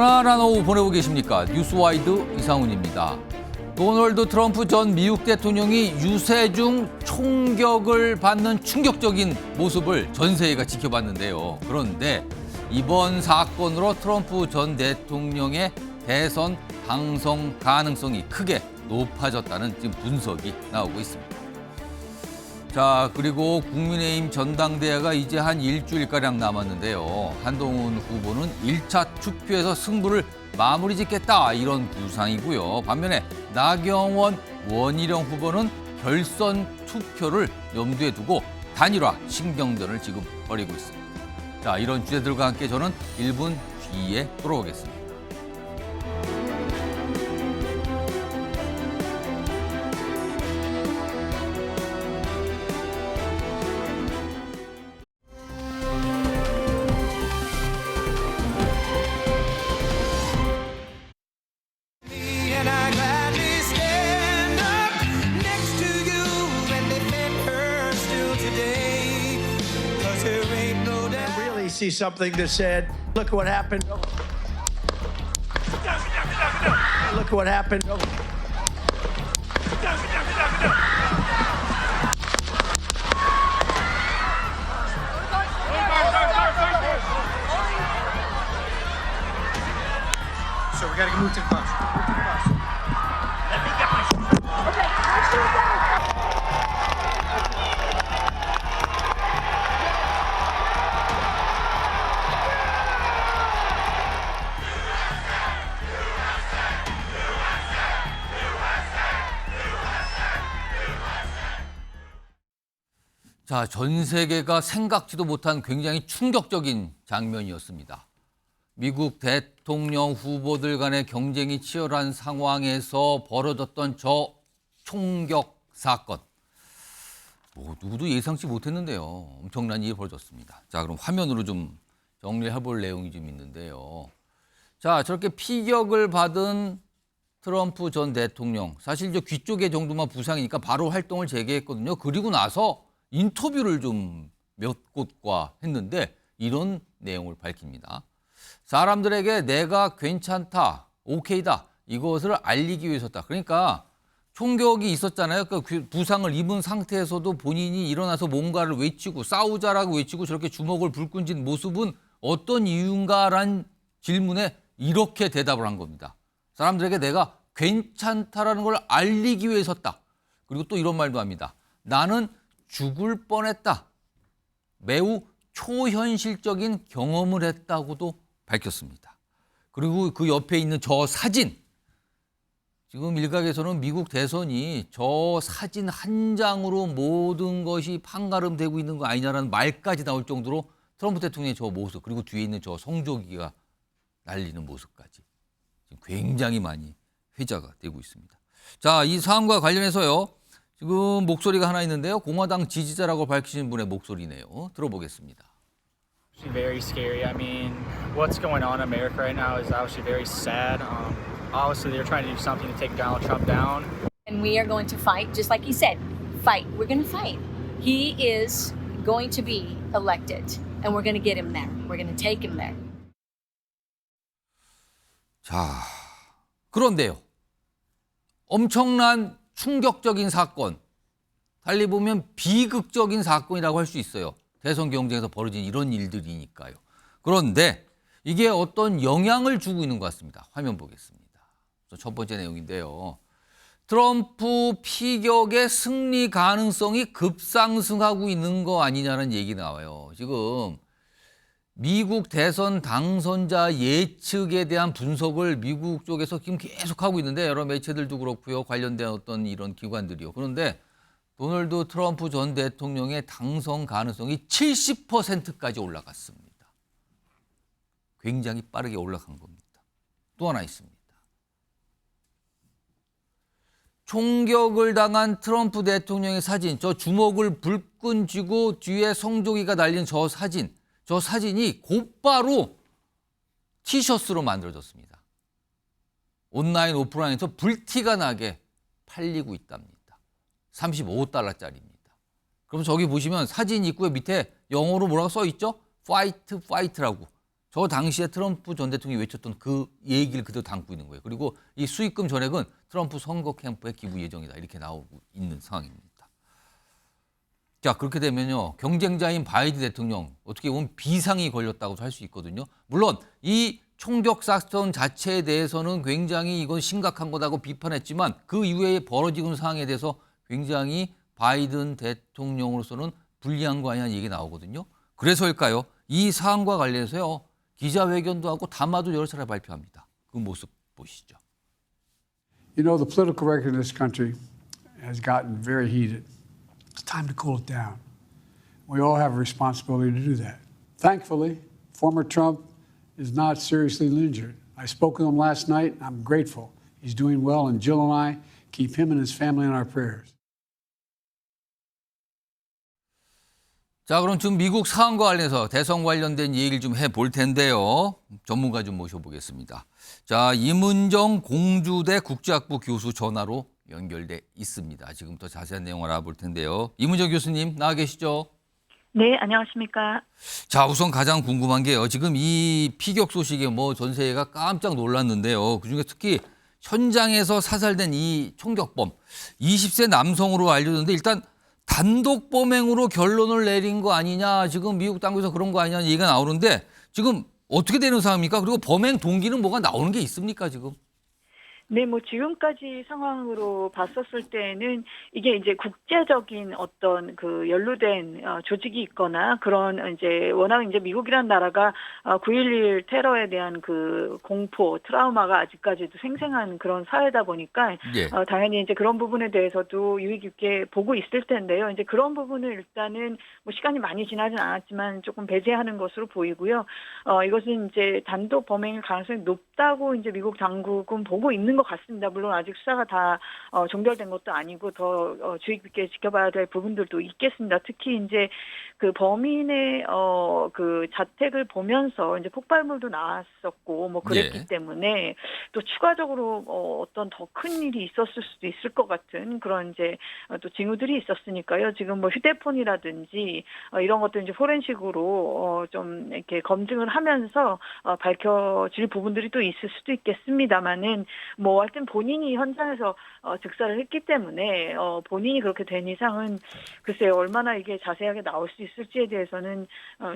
편안한 오후 보내고 계십니까? 뉴스와이드 이상훈입니다. 도널드 트럼프 전 미국 대통령이 유세중 총격을 받는 충격적인 모습을 전 세계가 지켜봤는데요. 그런데 이번 사건으로 트럼프 전 대통령의 대선 당선 가능성이 크게 높아졌다는 지금 분석이 나오고 있습니다. 자, 그리고 국민의힘 전당대회가 이제 한 일주일가량 남았는데요. 한동훈 후보는 1차 투표에서 승부를 마무리 짓겠다 이런 구상이고요. 반면에 나경원, 원희룡 후보는 결선 투표를 염두에 두고 단일화 신경전을 지금 벌이고 있습니다. 자, 이런 주제들과 함께 저는 1분 뒤에 돌아오겠습니다. See something that said, look what happened. Look what happened. So we got to move to the bus. 자, 전 세계가 생각지도 못한 굉장히 충격적인 장면이었습니다. 미국 대통령 후보들 간의 경쟁이 치열한 상황에서 벌어졌던 저 총격 사건. 누구도 예상치 못했는데요. 엄청난 일이 벌어졌습니다. 자, 그럼 화면으로 좀 정리해볼 내용이 좀 있는데요. 자, 저렇게 피격을 받은 트럼프 전 대통령. 사실 귀 쪽에 정도만 부상이니까 바로 활동을 재개했거든요. 그리고 나서 인터뷰를 좀 몇 곳과 했는데 이런 내용을 밝힙니다. 사람들에게 내가 괜찮다, 오케이다 이것을 알리기 위해서다. 그러니까 총격이 있었잖아요. 그 부상을 입은 상태에서도 본인이 일어나서 뭔가를 외치고 싸우자라고 외치고 저렇게 주먹을 불끈진 모습은 어떤 이유인가란 질문에 이렇게 대답을 한 겁니다. 사람들에게 내가 괜찮다라는 걸 알리기 위해서다. 그리고 또 이런 말도 합니다. 나는 죽을 뻔했다. 매우 초현실적인 경험을 했다고도 밝혔습니다. 그리고 그 옆에 있는 저 사진. 지금 일각에서는 미국 대선이 저 사진 한 장으로 모든 것이 판가름되고 있는 거 아니냐라는 말까지 나올 정도로 트럼프 대통령의 저 모습 그리고 뒤에 있는 저 성조기가 날리는 모습까지 굉장히 많이 회자가 되고 있습니다. 자, 이 사안과 관련해서요. 지금 목소리가 하나 있는데요. 공화당 지지자라고 밝히신 분의 목소리네요. 들어보겠습니다. Very scary. I mean, what's going on in America right now is obviously very sad. Obviously, they're trying to do something to take Donald Trump down. And we are going to fight, just like he said, fight. We're going to fight. He is going to be elected, and we're going to get him there. We're going to take him there. 자, 그런데요. 엄청난 충격적인 사건, 달리 보면 비극적인 사건이라고 할 수 있어요. 대선 경쟁에서 벌어진 이런 일들이니까요. 그런데 이게 어떤 영향을 주고 있는 것 같습니다. 화면 보겠습니다. 첫 번째 내용인데요. 트럼프 피격의 승리 가능성이 급상승하고 있는 거 아니냐는 얘기 나와요. 지금 미국 대선 당선자 예측에 대한 분석을 미국 쪽에서 지금 계속하고 있는데 여러 매체들도 그렇고요. 관련된 어떤 이런 기관들이요. 그런데 도널드 트럼프 전 대통령의 당선 가능성이 70%까지 올라갔습니다. 굉장히 빠르게 올라간 겁니다. 또 하나 있습니다. 총격을 당한 트럼프 대통령의 사진, 저 주먹을 불끈 쥐고 뒤에 성조기가 달린 저 사진이 곧바로 티셔츠로 만들어졌습니다. 온라인, 오프라인에서 불티가 나게 팔리고 있답니다. $35짜리입니다. 그럼 저기 보시면 사진 입구에 밑에 영어로 뭐라고 써 있죠? 파이트, 파이트라고. 저 당시에 트럼프 전 대통령이 외쳤던 그 얘기를 그대로 담고 있는 거예요. 그리고 이 수익금 전액은 트럼프 선거 캠프에 기부 예정이다. 이렇게 나오고 있는 상황입니다. 자, 그렇게 되면요. 경쟁자인 바이든 대통령 어떻게 보면 비상이 걸렸다고도 할 수 있거든요. 물론 이 총격 사건 자체에 대해서는 굉장히 이건 심각한 거다고 비판했지만 그 이후에 벌어지고 있는 상황에 대해서 굉장히 바이든 대통령으로서는 불리한 거 아니냐는 얘기 나오거든요. 그래서일까요? 이 사안과 관련해서요. 기자회견도 하고 담화도 여러 차례 발표합니다. 그 모습 보시죠. You know, the political record in this country has gotten very heated. It's time to cool it down. We all have a responsibility to do that. Thankfully, former Trump is not seriously injured. I spoke with him last night. I'm grateful. He's doing well, and Jill and I keep him and his family in our prayers. 자, 그럼 지금 미국 사안과 관련해서 대선 관련된 얘기를 좀 해볼 텐데요. 전문가 좀 모셔보겠습니다. 자, 임은정 공주대 국제학부 교수 전화로 연결돼 있습니다. 지금부터 자세한 내용을 알아볼 텐데요. 임은정 교수님 나와 계시죠? 네, 안녕하십니까. 자, 우선 가장 궁금한 게요. 지금 이 피격 소식에 전 세계가 깜짝 놀랐는데요. 그중에 특히 현장에서 사살된 이 총격범 20세 남성으로 알려졌는데 일단 단독 범행으로 결론을 내린 거 아니냐. 지금 미국 당국에서 그런 거 아니냐는 얘기가 나오는데 지금 어떻게 되는 상황입니까? 그리고 범행 동기는 뭐가 나오는 게 있습니까, 지금? 네, 뭐 지금까지 상황으로 봤었을 때는 이게 이제 국제적인 어떤 그 연루된 조직이 있거나 그런 이제 워낙 이제 미국이라는 나라가 9.11 테러에 대한 그 공포, 트라우마가 아직까지도 생생한 그런 사회다 보니까 예. 당연히 이제 그런 부분에 대해서도 유의 깊게 보고 있을 텐데요. 이제 그런 부분을 일단은 뭐 시간이 많이 지나진 않았지만 조금 배제하는 것으로 보이고요. 이것은 이제 단독 범행일 가능성이 높다고 이제 미국 당국은 보고 있는 것 같습니다. 물론 아직 수사가 다 종결된 것도 아니고 더 주의 깊게 지켜봐야 될 부분들도 있겠습니다. 특히 이제 그 범인의 그 자택을 보면서 이제 폭발물도 나왔었고 뭐 그랬기 예. 때문에 또 추가적으로 어떤 더 큰 일이 있었을 수도 있을 것 같은 그런 이제 또 징후들이 있었으니까요. 지금 뭐 휴대폰이라든지 이런 것들 이제 포렌식으로 좀 이렇게 검증을 하면서 밝혀질 부분들이 또 있을 수도 있겠습니다만은 뭐 하여튼 본인이 현장에서 즉사를 했기 때문에 본인이 그렇게 된 이상은 글쎄요 얼마나 이게 자세하게 나올 수 있을지에 대해서는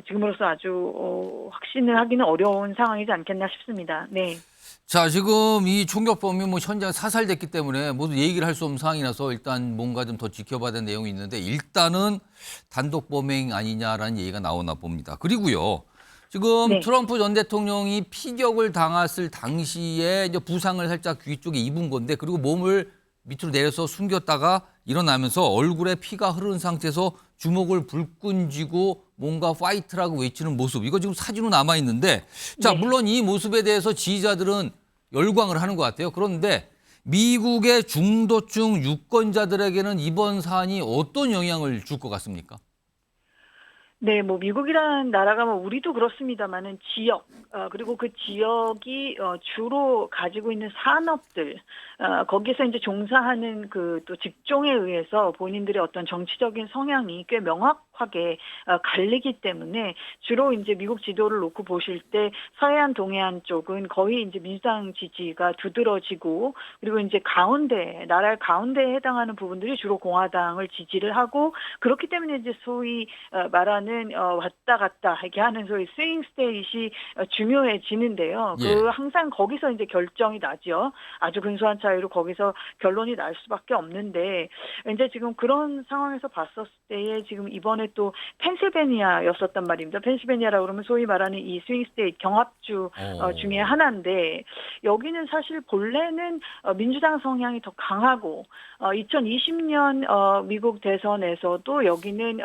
지금으로서 아주 확신을 하기는 어려운 상황이지 않겠나 싶습니다. 네. 자, 지금 이 총격범이 현장 사살됐기 때문에 모두 얘기를 할 수 없는 상황이라서 일단 뭔가 좀 더 지켜봐야 되는 내용이 있는데 일단은 단독 범행 아니냐라는 얘기가 나오나 봅니다. 그리고요. 지금 네. 트럼프 전 대통령이 피격을 당했을 당시에 이제 부상을 살짝 귀 쪽에 입은 건데 그리고 몸을 밑으로 내려서 숨겼다가 일어나면서 얼굴에 피가 흐른 상태에서 주먹을 불끈 쥐고 뭔가 파이트라고 외치는 모습. 이거 지금 사진으로 남아 있는데 자, 네. 물론 이 모습에 대해서 지지자들은 열광을 하는 것 같아요. 그런데 미국의 중도층 유권자들에게는 이번 사안이 어떤 영향을 줄 것 같습니까? 네, 뭐 미국이라는 나라가 뭐 우리도 그렇습니다만은 지역 그리고 그 지역이 주로 가지고 있는 산업들 거기서 이제 종사하는 그 또 직종에 의해서 본인들의 어떤 정치적인 성향이 꽤 명확하게 갈리기 때문에 주로 이제 미국 지도를 놓고 보실 때 서해안 동해안 쪽은 거의 이제 민주당 지지가 두드러지고 그리고 이제 가운데 나라의 가운데에 해당하는 부분들이 주로 공화당을 지지를 하고 그렇기 때문에 이제 소위 말하는 왔다 갔다 이렇게 하는 소위 스윙 스테이트이 중요해지는데요. 예. 그 항상 거기서 이제 결정이 나죠. 아주 근소한 차이로 거기서 결론이 날 수밖에 없는데 이제 지금 그런 상황에서 봤었을 때에 지금 이번에 또 펜실베니아였었단 말입니다. 펜실베니아라고 그러면 소위 말하는 이 스윙 스테이트 경합주 중에 하나인데 여기는 사실 본래는 민주당 성향이 더 강하고 2020년 미국 대선에서도 여기는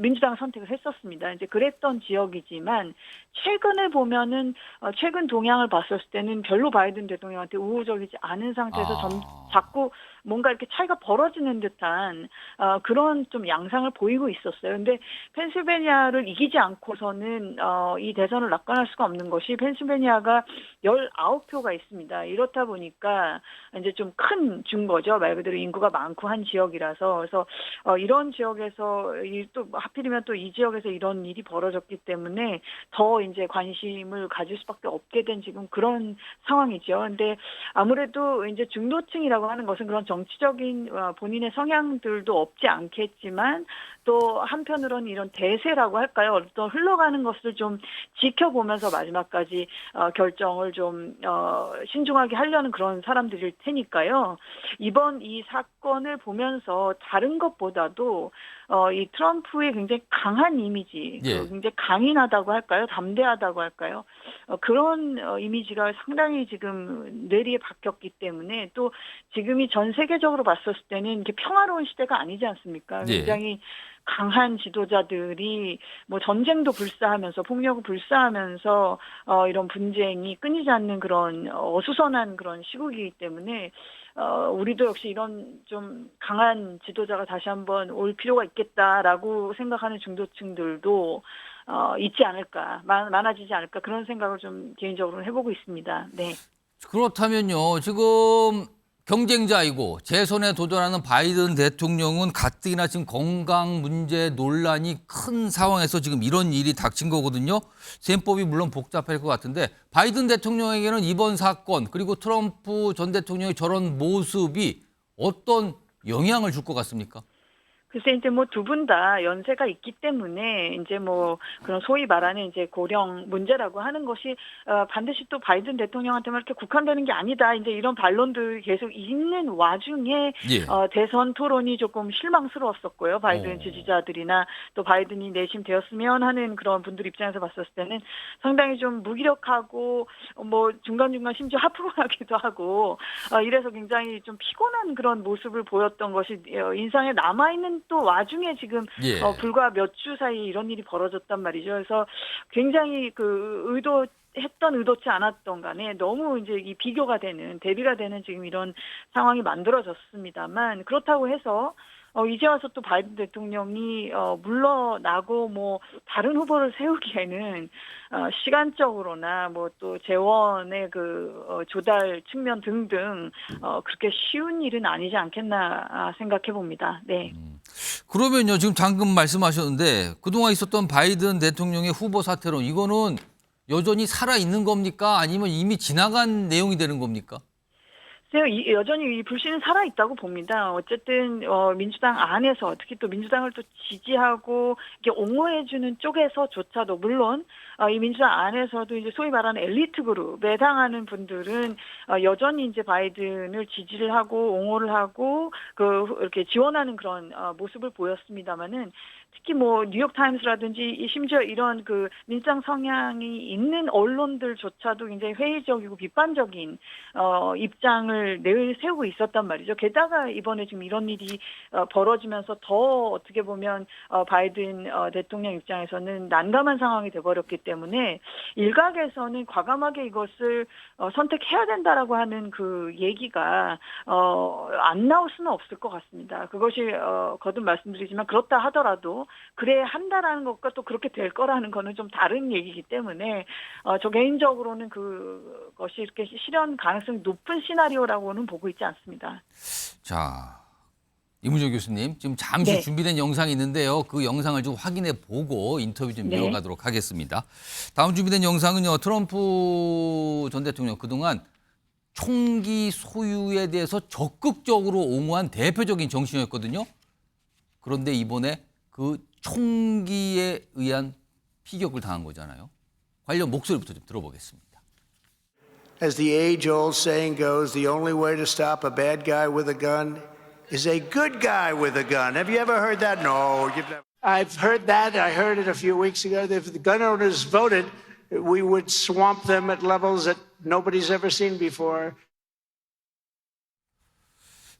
민주당 선택을 했었습니다. 이제 그랬던 지역이지만 최근에 보면은 최근 동향을 봤었을 때는 별로 바이든 대통령한테 우호적이지 않은 상태에서 자꾸 뭔가 이렇게 차이가 벌어지는 듯한 그런 좀 양상을 보이고 있었어요. 근데 펜실베니아를 이기지 않고서는 이 대선을 낙관할 수가 없는 것이 펜실베니아가 19표가 있습니다. 이렇다 보니까 이제 좀 큰 증거죠. 말 그대로 인구가 많고 한 지역이라서. 그래서 이런 지역에서 또 하필이면 또 이 지역에서 이런 일이 벌어졌기 때문에 더 이제 관심을 가질 수밖에 없게 된 지금 그런 상황이죠. 근데 아무래도 이제 중도층이라고 하는 것은 그런 정치적인 본인의 성향들도 없지 않겠지만 또 한편으로는 이런 대세라고 할까요? 어떤 흘러가는 것을 좀 지켜보면서 마지막까지 결정을 좀 신중하게 하려는 그런 사람들일 테니까요. 이번 이 사건을 보면서 다른 것보다도 이 트럼프의 굉장히 강한 이미지, 예. 굉장히 강인하다고 할까요? 담대하다고 할까요? 그런 이미지가 상당히 지금 뇌리에 박혔기 때문에 또 지금이 전 세계적으로 봤었을 때는 이렇게 평화로운 시대가 아니지 않습니까? 예. 굉장히 강한 지도자들이 뭐 전쟁도 불사하면서 폭력을 불사하면서 이런 분쟁이 끊이지 않는 그런 어수선한 그런 시국이기 때문에 우리도 역시 이런 좀 강한 지도자가 다시 한번 올 필요가 있겠다라고 생각하는 중도층들도 있지 않을까, 많아지지 않을까 그런 생각을 좀 개인적으로 해보고 있습니다. 네. 그렇다면요. 지금 경쟁자이고 재선에 도전하는 바이든 대통령은 가뜩이나 지금 건강 문제 논란이 큰 상황에서 지금 이런 일이 닥친 거거든요. 셈법이 물론 복잡할 것 같은데 바이든 대통령에게는 이번 사건 그리고 트럼프 전 대통령의 저런 모습이 어떤 영향을 줄 것 같습니까? 글쎄 이제 뭐 두 분 다 연세가 있기 때문에 이제 뭐 그런 소위 말하는 이제 고령 문제라고 하는 것이 반드시 또 바이든 대통령한테만 이렇게 국한되는 게 아니다. 이제 이런 반론들이 계속 있는 와중에 예. 대선 토론이 조금 실망스러웠었고요. 바이든 지지자들이나 또 바이든이 내심되었으면 하는 그런 분들 입장에서 봤었을 때는 상당히 좀 무기력하고 뭐 중간중간 심지어 하품하기도 하고 이래서 굉장히 좀 피곤한 그런 모습을 보였던 것이 인상에 남아있는 또 와중에 지금 예. 불과 몇 주 사이에 이런 일이 벌어졌단 말이죠. 그래서 굉장히 했던 의도치 않았던 간에 너무 이제 이 비교가 되는 대비가 되는 지금 이런 상황이 만들어졌습니다만 그렇다고 해서 이제 와서 또 바이든 대통령이 물러나고 뭐 다른 후보를 세우기에는 시간적으로나 뭐 또 재원의 조달 측면 등등 그렇게 쉬운 일은 아니지 않겠나 생각해 봅니다. 네. 그러면요. 지금 방금 말씀하셨는데 그동안 있었던 바이든 대통령의 후보 사퇴론 이거는 여전히 살아있는 겁니까? 아니면 이미 지나간 내용이 되는 겁니까? 여전히 이 불씨는 살아있다고 봅니다. 어쨌든 민주당 안에서 특히 또 민주당을 또 지지하고 이렇게 옹호해주는 쪽에서조차도 물론 이 민주당 안에서도 이제 소위 말하는 엘리트 그룹에 해당하는 분들은 여전히 이제 바이든을 지지를 하고 옹호를 하고 이렇게 지원하는 그런 모습을 보였습니다만은 특히 뭐 뉴욕 타임스라든지 심지어 이런 민주당 성향이 있는 언론들조차도 굉장히 회의적이고 비판적인 입장을 내세우고 있었단 말이죠. 게다가 이번에 지금 이런 일이 벌어지면서 더 어떻게 보면 바이든 대통령 입장에서는 난감한 상황이 돼버렸기 때문에 일각에서는 과감하게 이것을 선택해야 된다라고 하는 그 얘기가 안 나올 수는 없을 것 같습니다. 그것이 거듭 말씀드리지만 그렇다 하더라도 그래야 한다라는 것과 또 그렇게 될 거라는 거는 좀 다른 얘기이기 때문에 저 개인적으로는 그것이 이렇게 실현 가능성이 높은 시나리오라고는 보고 있지 않습니다. 자, 이문정 교수님 지금 잠시 네. 준비된 영상이 있는데요. 그 영상을 좀 확인해 보고 인터뷰 좀 네. 이어가도록 하겠습니다. 다음 준비된 영상은요. 트럼프 전 대통령 그동안 총기 소유에 대해서 적극적으로 옹호한 대표적인 정신이었거든요. 그런데 이번에 그 총기에 의한 피격을 당한 거잖아요. 관련 목소리부터 좀 들어보겠습니다. As the age-old saying goes, the only way to stop a bad guy with a gun is a good guy with a gun. Have you ever heard that? No, you've never. I've heard that. I heard it a few weeks ago. If the gun owners voted, we would swamp them at levels that nobody's ever seen before.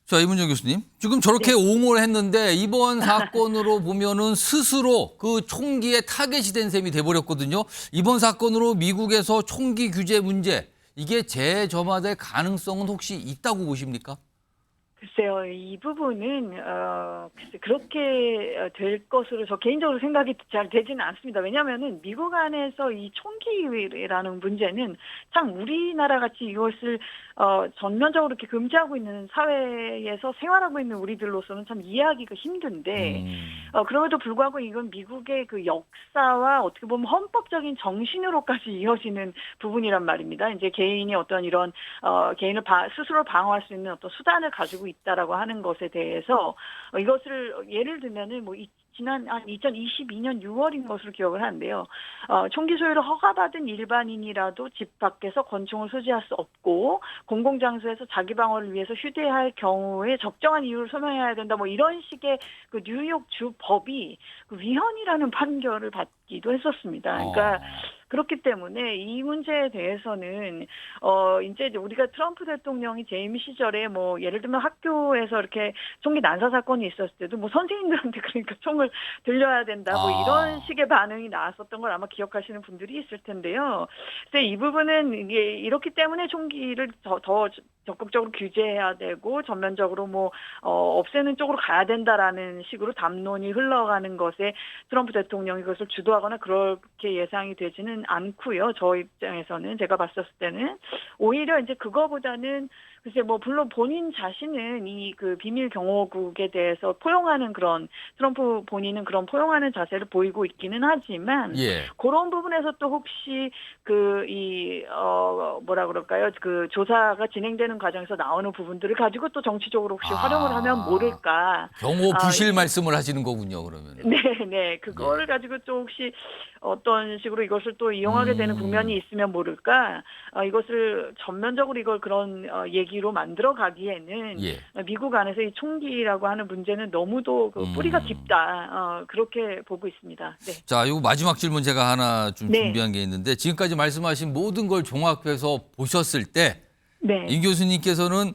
자, 이문정 교수님. 지금 저렇게 옹호를 했는데 이번 사건으로 보면은 스스로 그 총기에 타겟이 된 셈이 돼버렸거든요. 이번 사건으로 미국에서 총기 규제 문제 이게 재점화될 가능성은 혹시 있다고 보십니까? 글쎄요, 이 부분은 글쎄 그렇게 될 것으로 저 개인적으로 생각이 잘 되지는 않습니다. 왜냐하면은 미국 안에서 이 총기라는 문제는 참 우리나라 같이 이것을 전면적으로 이렇게 금지하고 있는 사회에서 생활하고 있는 우리들로서는 참 이해하기가 힘든데 그럼에도 불구하고 이건 미국의 그 역사와 어떻게 보면 헌법적인 정신으로까지 이어지는 부분이란 말입니다. 이제 개인이 어떤 이런 개인을 스스로 방어할 수 있는 어떤 수단을 가지고 있다라고 하는 것에 대해서 이것을 예를 들면은 뭐 지난 한 2022년 6월인 것으로 기억을 하는데요. 총기 소유를 허가받은 일반인이라도 집 밖에서 권총을 소지할 수 없고 공공장소에서 자기 방어를 위해서 휴대할 경우에 적정한 이유를 소명해야 된다. 뭐 이런 식의 그 뉴욕 주 법이 그 위헌이라는 판결을 받기도 했었습니다. 그러니까 그렇기 때문에 이 문제에 대해서는 이제 우리가 트럼프 대통령이 재임 시절에 뭐 예를 들면 학교에서 이렇게 총기 난사 사건이 있었을 때도 뭐 선생님들한테 그러니까 총을 들려야 된다 뭐 이런 식의 반응이 나왔었던 걸 아마 기억하시는 분들이 있을 텐데요. 그래서 이 부분은 이게 이렇기 때문에 총기를 더 적극적으로 규제해야 되고 전면적으로 뭐 없애는 쪽으로 가야 된다라는 식으로 담론이 흘러가는 것에 트럼프 대통령이 그것을 주도하거나 그렇게 예상이 되지는 않고요. 저 입장에서는 제가 봤었을 때는 오히려 이제 그거보다는 글쎄 뭐 물론 본인 자신은 이 그 비밀 경호국에 대해서 포용하는 그런 트럼프 본인은 그런 포용하는 자세를 보이고 있기는 하지만 그런 부분에서 또 혹시 그 이 뭐라 그럴까요? 그 조사가 진행되는 과정에서 나오는 부분들을 가지고 또 정치적으로 혹시 활용을 하면 모를까? 경호 부실 말씀을 하시는 거군요, 그러면. 네, 그거를 가지고 또 혹시 어떤 식으로 이것을 또 이용하게 되는 국면이 있으면 모를까? 이것을 전면적으로 이걸 그런 얘기로 만들어 가기에는 미국 안에서 이 총기라고 하는 문제는 너무도 그 뿌리가 깊다. 그렇게 보고 있습니다. 네. 자, 이거 마지막 질문 제가 하나 좀 준비한 게 있는데 지금까지 말씀하신 모든 걸 종합해서 보셨을 때 임 교수님께서는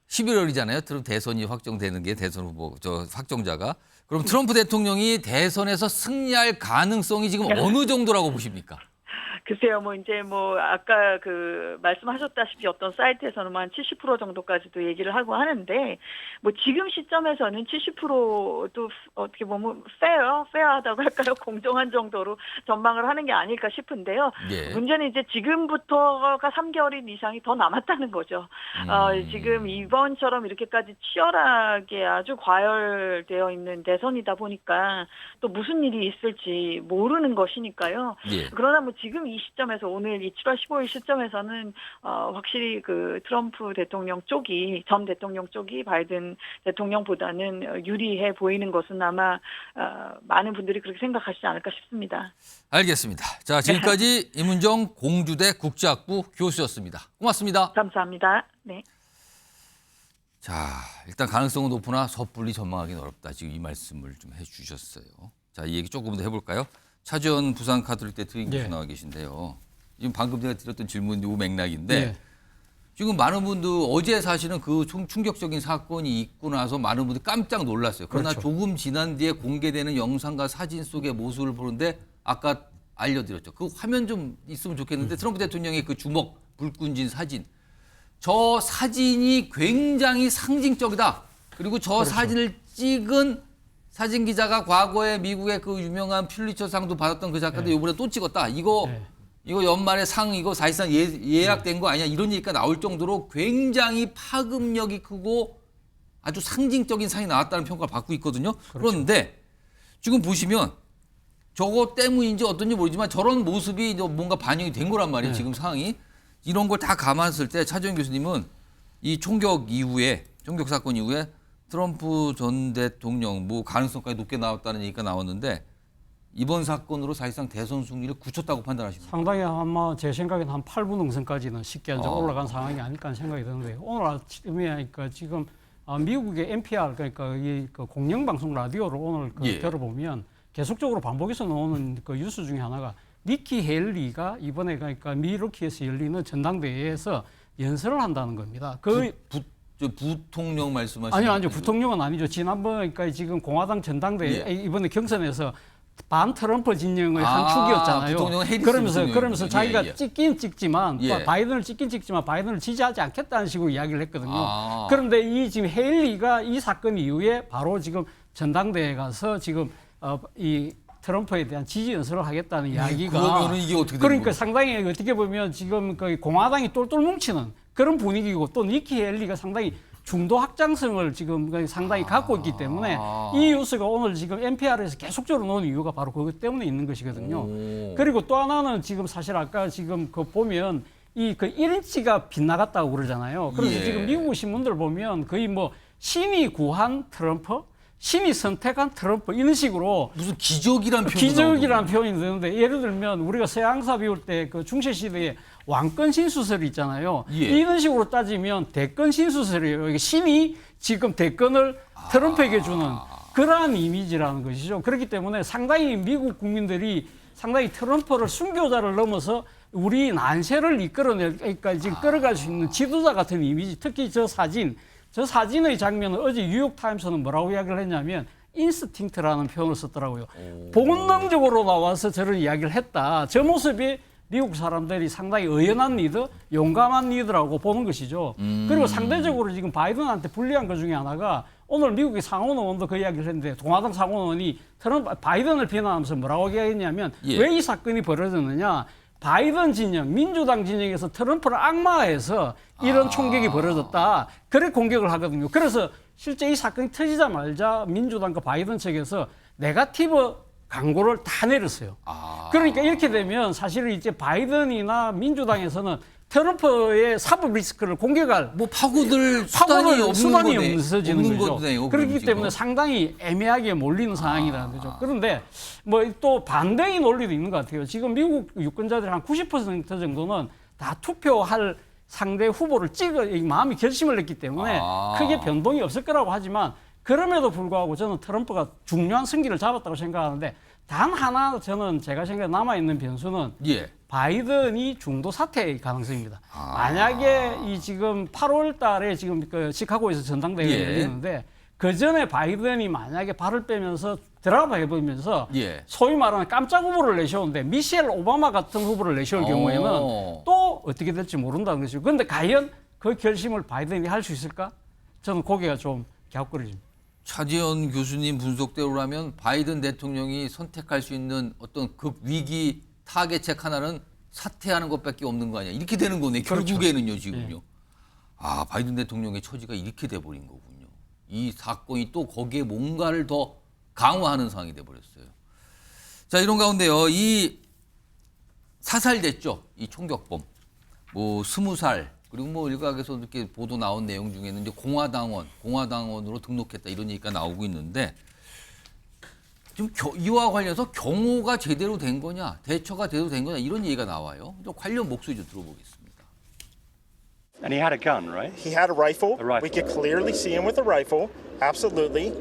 11월이잖아요. 트럼프 대선이 확정되는 게 대선 후보 확정자가. 그럼 트럼프 대통령이 대선에서 승리할 가능성이 지금 어느 정도라고 보십니까? 글쎄요, 뭐 이제 뭐 아까 그 말씀하셨다시피 어떤 사이트에서는 한 70% 정도까지도 얘기를 하고 하는데 뭐 지금 시점에서는 70%도 어떻게 보면 페어하다고 할까요? 공정한 정도로 전망을 하는 게 아닐까 싶은데요. 문제는 이제 지금부터가 3개월 이상이 더 남았다는 거죠. 지금 이번처럼 이렇게까지 치열하게 아주 과열되어 있는 대선이다 보니까 또 무슨 일이 있을지 모르는 것이니까요. 그러나 뭐 지금 이 시점에서 오늘 이 7월 15일 시점에서는 확실히 그 트럼프 대통령 쪽이 전 대통령 쪽이 바이든 대통령보다는 유리해 보이는 것은 아마 많은 분들이 그렇게 생각하시지 않을까 싶습니다. 알겠습니다. 자, 지금까지 임은정 공주대 국제학부 교수였습니다. 고맙습니다. 감사합니다. 네. 자, 일단 가능성은 높으나 섣불리 전망하기는 어렵다. 지금 이 말씀을 좀 해주셨어요. 자, 이 얘기 조금 더 해볼까요? 차지원 부산 카톨릭대 특임 교수 나와 계신데요. 지금 방금 제가 드렸던 질문 요 맥락인데 지금 많은 분들 어제 사실은 그 충격적인 사건이 있고 나서 많은 분들이 깜짝 놀랐어요. 그러나 조금 지난 뒤에 공개되는 영상과 사진 속의 모습을 보는데 아까 알려드렸죠. 그 화면 좀 있으면 좋겠는데 트럼프 대통령의 그 주먹 불끈진 사진. 저 사진이 굉장히 상징적이다. 그리고 저 사진을 찍은 사진 기자가 과거에 미국의 그 유명한 퓰리처상도 받았던 그 작가도 이번에 또 찍었다. 이거 연말에 상 이거 사실상 예약된 거 아니야? 이런 얘기가 나올 정도로 굉장히 파급력이 크고 아주 상징적인 상이 나왔다는 평가를 받고 있거든요. 그런데 지금 보시면 저거 때문인지 어떤지 모르지만 저런 모습이 뭔가 반영이 된 거란 말이에요. 지금 상황이. 이런 걸 다 감안했을 때 차지원 교수님은 이 총격 사건 이후에 트럼프 전 대통령 뭐 가능성까지 높게 나왔다는 얘기가 나왔는데 이번 사건으로 사실상 대선 승리를 굳혔다고 판단하십니까? 상당히 아마 제 생각에는 한 8분 능선까지는 쉽게 올라간 상황이 아닐까 하는 생각이 드는데 오늘 아침에 그러니까 지금 미국의 NPR 그러니까 이 공영방송 라디오를 오늘 들어보면 계속적으로 반복해서 나오는 그 뉴스 중에 하나가 니키 헤일리가 이번에 그러니까 밀워키에서 열리는 전당대회에서 연설을 한다는 겁니다. 부통령 말씀하시는 아니요. 부통령은 아니죠. 지난번 그러니까 지금 공화당 전당대회 이번에 경선에서 반 트럼프 진영의 한 축이었잖아요. 부통령 해리스 그러면서 부통령이군요. 자기가 예, 예. 찍긴 찍지만 예. 바이든을 찍긴 찍지만 바이든을 지지하지 않겠다는 식으로 이야기를 했거든요. 그런데 이 지금 헤일리가 이 사건 이후에 바로 지금 전당대회에 가서 지금 이 트럼프에 대한 지지 연설을 하겠다는 이야기가 그러면은 이게 어떻게 되는 그러니까 거예요? 상당히 어떻게 보면 지금 거의 공화당이 똘똘 뭉치는 그런 분위기고 또 니키 헤일리가 상당히 중도 확장성을 지금 상당히 갖고 있기 때문에 이 뉴스가 오늘 지금 NPR에서 계속적으로 나오는 이유가 바로 그것 때문에 있는 것이거든요. 그리고 또 하나는 지금 사실 아까 지금 그 보면 이 그 1인치가 빗나갔다고 그러잖아요. 그래서 예. 지금 미국 신문들 보면 거의 뭐 신이 구한 트럼프, 신이 선택한 트럼프 이런 식으로 무슨 기적이란 표현이 기적이라는 표현이 드는데 예를 들면 우리가 서양사 배울 때 그 중세 시대에 왕권 신수설이 있잖아요. 예. 이런 식으로 따지면 대권 신수설이에요. 이게 신이 지금 대권을 트럼프에게 주는 그러한 이미지라는 것이죠. 그렇기 때문에 상당히 미국 국민들이 상당히 트럼프를 순교자를 넘어서 우리 난세를 이끌어내니까 지금 끌어갈 수 있는 지도자 같은 이미지. 특히 저 사진의 장면은 어제 뉴욕타임스는 뭐라고 이야기를 했냐면 인스팅트라는 표현을 썼더라고요. 본능적으로 나와서 저런 이야기를 했다. 저 모습이 미국 사람들이 상당히 의연한 리더, 용감한 리더라고 보는 것이죠. 그리고 상대적으로 지금 바이든한테 불리한 것 중에 하나가 오늘 미국의 상원의원도 그 이야기를 했는데 공화당 상원의원이 바이든을 비난하면서 뭐라고 이야기했냐면 예. 왜 이 사건이 벌어졌느냐. 바이든 진영, 민주당 진영에서 트럼프를 악마해서 이런 총격이 벌어졌다. 그래 공격을 하거든요. 그래서 실제 이 사건이 터지자마자 민주당과 바이든 측에서 네거티브 광고를 다 내렸어요. 그러니까 이렇게 되면 사실은 이제 바이든이나 민주당에서는 트럼프의 사법 리스크를 공격할 뭐 파고들 수단이 없어지는 거죠. 거네요, 그렇기 지금. 때문에 상당히 애매하게 몰리는 상황이라는 거죠. 그런데 뭐 또 반대의 논리도 있는 것 같아요. 지금 미국 유권자들 한 90% 정도는 다 투표할 상대 후보를 마음이 결심을 했기 때문에 크게 변동이 없을 거라고 하지만 그럼에도 불구하고 저는 트럼프가 중요한 승기를 잡았다고 생각하는데 단 하나 저는 제가 생각에 남아있는 변수는 예. 바이든이 중도 사퇴의 가능성입니다. 만약에 이 지금 8월 달에 지금 그 시카고에서 전당대회가 예. 열리는데 그 전에 바이든이 만약에 발을 빼면서 드라마 해보면서 예. 소위 말하는 깜짝 후보를 내세우는데 미셸 오바마 같은 후보를 내세울 경우에는 또 어떻게 될지 모른다는 것이죠. 그런데 과연 그 결심을 바이든이 할 수 있을까? 저는 고개가 좀 갸웃거려집니다. 차지연 교수님 분석대로라면 바이든 대통령이 선택할 수 있는 어떤 급 위기 타겟책 하나는 사퇴하는 것밖에 없는 거 아니야. 이렇게 되는 거네. 그렇죠. 결국에는요, 지금요. 바이든 대통령의 처지가 이렇게 돼버린 거군요. 이 사건이 또 거기에 뭔가를 더 강화하는 상황이 돼버렸어요. 자, 이런 가운데요, 이 사살됐죠. 이 총격범. 뭐 20살. 그리고 뭐 일각에서 이렇게 보도 나온 내용 중에는 이제 공화당원으로 등록했다 이런 얘기가 나오고 있는데 좀 이와 관련해서 경호가 제대로 된 거냐, 대처가 제대로 된 거냐 이런 얘기가 나와요. 좀 관련 목소리 좀 들어보겠습니다. And he had a gun, right? He had a rifle. A rifle. We could clearly see him with a rifle. Absolutely.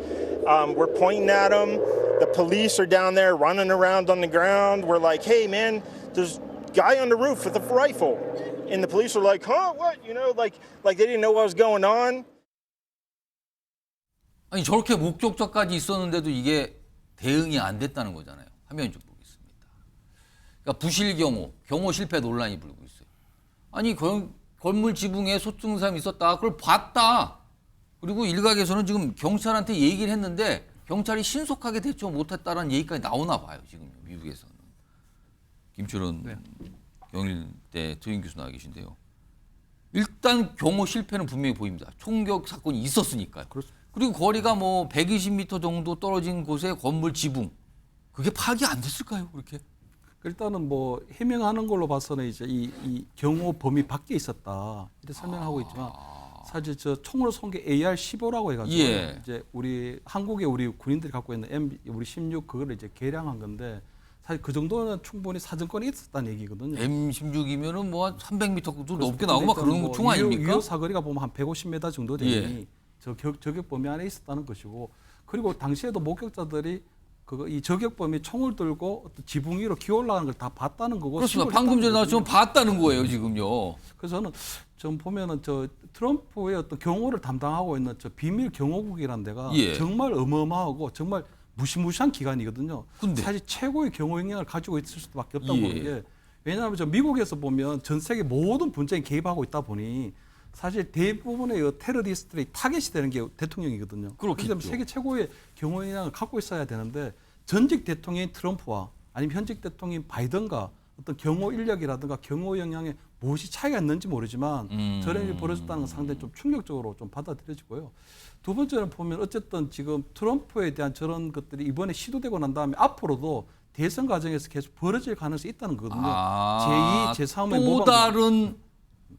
We're pointing at him. The police are down there running around on the ground. We're like, hey, man, there's a guy on the roof with a rifle. And the police are like, huh, what? You know, like they didn't know what was going on. 아니 저렇게 목격자까지 있었는데도 이게 대응이 안 됐다는 거잖아요. 화면 좀 보겠습니다. 그러니까 부실 경호 실패 논란이 불고 있어요. 아니 건물 지붕에 소증 사람이 있었다. 그걸 봤다. 그리고 일각에서는 지금 경찰한테 얘기를 했는데 경찰이 신속하게 대처 못했다는 얘기까지 나오나 봐요. 지금 미국에서는. 김철원 경일대 트윈 교수 나와 계신데요. 일단 경호 실패는 분명히 보입니다. 총격 사건이 있었으니까요. 그리고 거리가 뭐 120m 정도 떨어진 곳에 건물 지붕. 그게 파악이 안 됐을까요? 그렇게? 일단은 뭐 해명하는 걸로 봐서는 이제 이 경호 범위 밖에 있었다. 이렇게 설명하고 있지만 사실 저 총으로 쏜 게 AR-15라고 해가지고 이제 우리 한국의 우리 군인들이 갖고 있는 우리 16 그걸 이제 개량한 건데 사실 그 정도는 충분히 사정권이 있었다는 얘기거든요. M16이면은 뭐 한 300m도 넘게 나오고 막 그런 총 아닙니까? 유효 사거리가 보면 한 150m 정도 되니 저격 범위 안에 있었다는 것이고 그리고 당시에도 목격자들이 이 저격범이 총을 들고 어떤 지붕 위로 기어올라가는 걸 다 봤다는 거고. 그렇습니다. 방금 전에 나왔지만 봤다는 거예요, 지금요. 그래서 저는 좀 보면은 저 트럼프의 어떤 경호를 담당하고 있는 저 비밀 경호국이라는 데가 정말 어마어마하고 정말 무시무시한 기간이거든요. 근데? 사실 최고의 경호 역량을 가지고 있을 수밖에 없다고 예. 보는 게, 왜냐하면 저 미국에서 보면 전 세계 모든 분쟁에 개입하고 있다 보니 사실 대부분의 테러리스트들이 타겟이 되는 게 대통령이거든요. 그렇기 때문에 세계 최고의 경호 역량을 갖고 있어야 되는데, 전직 대통령인 트럼프와 아니면 현직 대통령인 바이든과 어떤 경호 인력이라든가 경호 역량에 무엇이 차이가 있는지 모르지만 저런 일이 벌어졌다는 건 상당히 좀 충격적으로 좀 받아들여지고요. 두 번째는 보면 어쨌든 지금 트럼프에 대한 저런 것들이 이번에 시도되고 난 다음에 앞으로도 대선 과정에서 계속 벌어질 가능성이 있다는 거거든요. 제2, 제3의 또 다른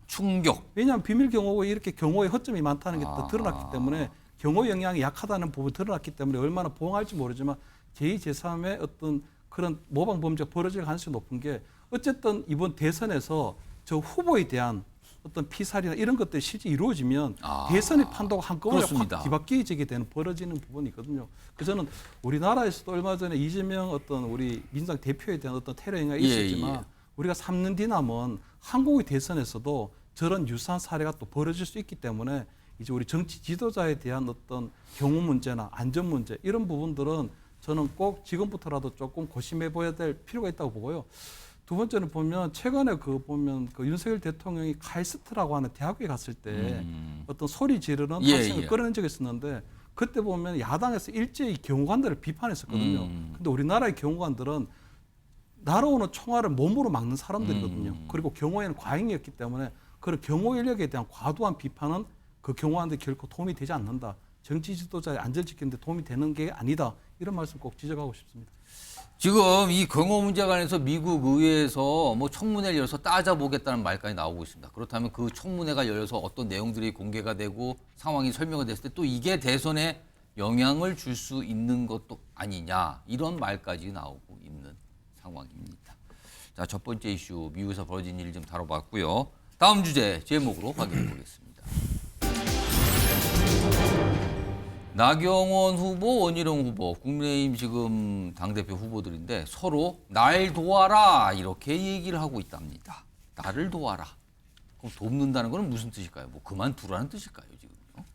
충격. 왜냐하면 비밀 경호가 이렇게 경호에 허점이 많다는 게 또 드러났기 때문에, 경호 역량이 약하다는 부분이 드러났기 때문에 얼마나 보강할지 모르지만 제2, 제3의 어떤 그런 모방 범죄가 벌어질 가능성이 높은 게, 어쨌든 이번 대선에서 저 후보에 대한 어떤 피살이나 이런 것들이 실제 이루어지면 대선의 판도가 한꺼번에 확 뒤바뀌어지게 되는 벌어지는 부분이 있거든요. 그래서 저는 우리나라에서도 얼마 전에 이재명 어떤 우리 민주당 대표에 대한 어떤 테러 행위가 있었지만 우리가 3년 뒤남은 한국의 대선에서도 저런 유사한 사례가 또 벌어질 수 있기 때문에 이제 우리 정치 지도자에 대한 어떤 경호 문제나 안전 문제 이런 부분들은 저는 꼭 지금부터라도 조금 고심해 보아야 될 필요가 있다고 보고요. 두 번째는 보면 최근에 보면 윤석열 대통령이 카이스트라고 하는 대학교에 갔을 때 어떤 소리 지르는 학생을 끌어낸 적이 있었는데, 그때 보면 야당에서 일제히 경호관들을 비판했었거든요. 근데 우리나라의 경호관들은 날아오는 총알을 몸으로 막는 사람들이거든요. 그리고 경호에는 과잉이었기 때문에 그런 경호 인력에 대한 과도한 비판은 그 경호관들 결코 도움이 되지 않는다. 정치 지도자의 안전을 지키는 데 도움이 되는 게 아니다. 이런 말씀 꼭 지적하고 싶습니다. 지금 이 경호 문제 관해서 미국 의회에서 뭐 청문회를 열어서 따져보겠다는 말까지 나오고 있습니다. 그렇다면 그 청문회가 열려서 어떤 내용들이 공개가 되고 상황이 설명이 됐을 때 또 이게 대선에 영향을 줄 수 있는 것도 아니냐, 이런 말까지 나오고 있는 상황입니다. 자, 첫 번째 이슈, 미국에서 벌어진 일 좀 다뤄봤고요. 다음 주제 제목으로 확인해 보겠습니다. 나경원 후보, 원희룡 후보, 국민의힘 지금 당대표 후보들인데 서로 날 도와라 이렇게 얘기를 하고 있답니다. 나를 도와라. 그럼 돕는다는 건 무슨 뜻일까요? 뭐 그만두라는 뜻일까요, 지금요?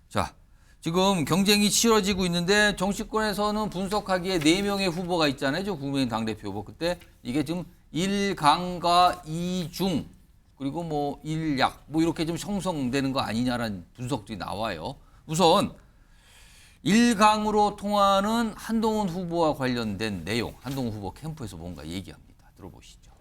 자, 지금 경쟁이 치러지고 있는데 정치권에서는 분석하기에 4명의 후보가 있잖아요. 저 국민의힘 당대표 후보. 그때 이게 지금 1강과 2중 그리고 뭐 1약 뭐 이렇게 좀 형성되는 거 아니냐라는 분석들이 나와요. 우선 1강으로 통하는 한동훈 후보와 관련된 내용, 한동훈 후보 캠프에서 뭔가 얘기합니다. 들어보시죠.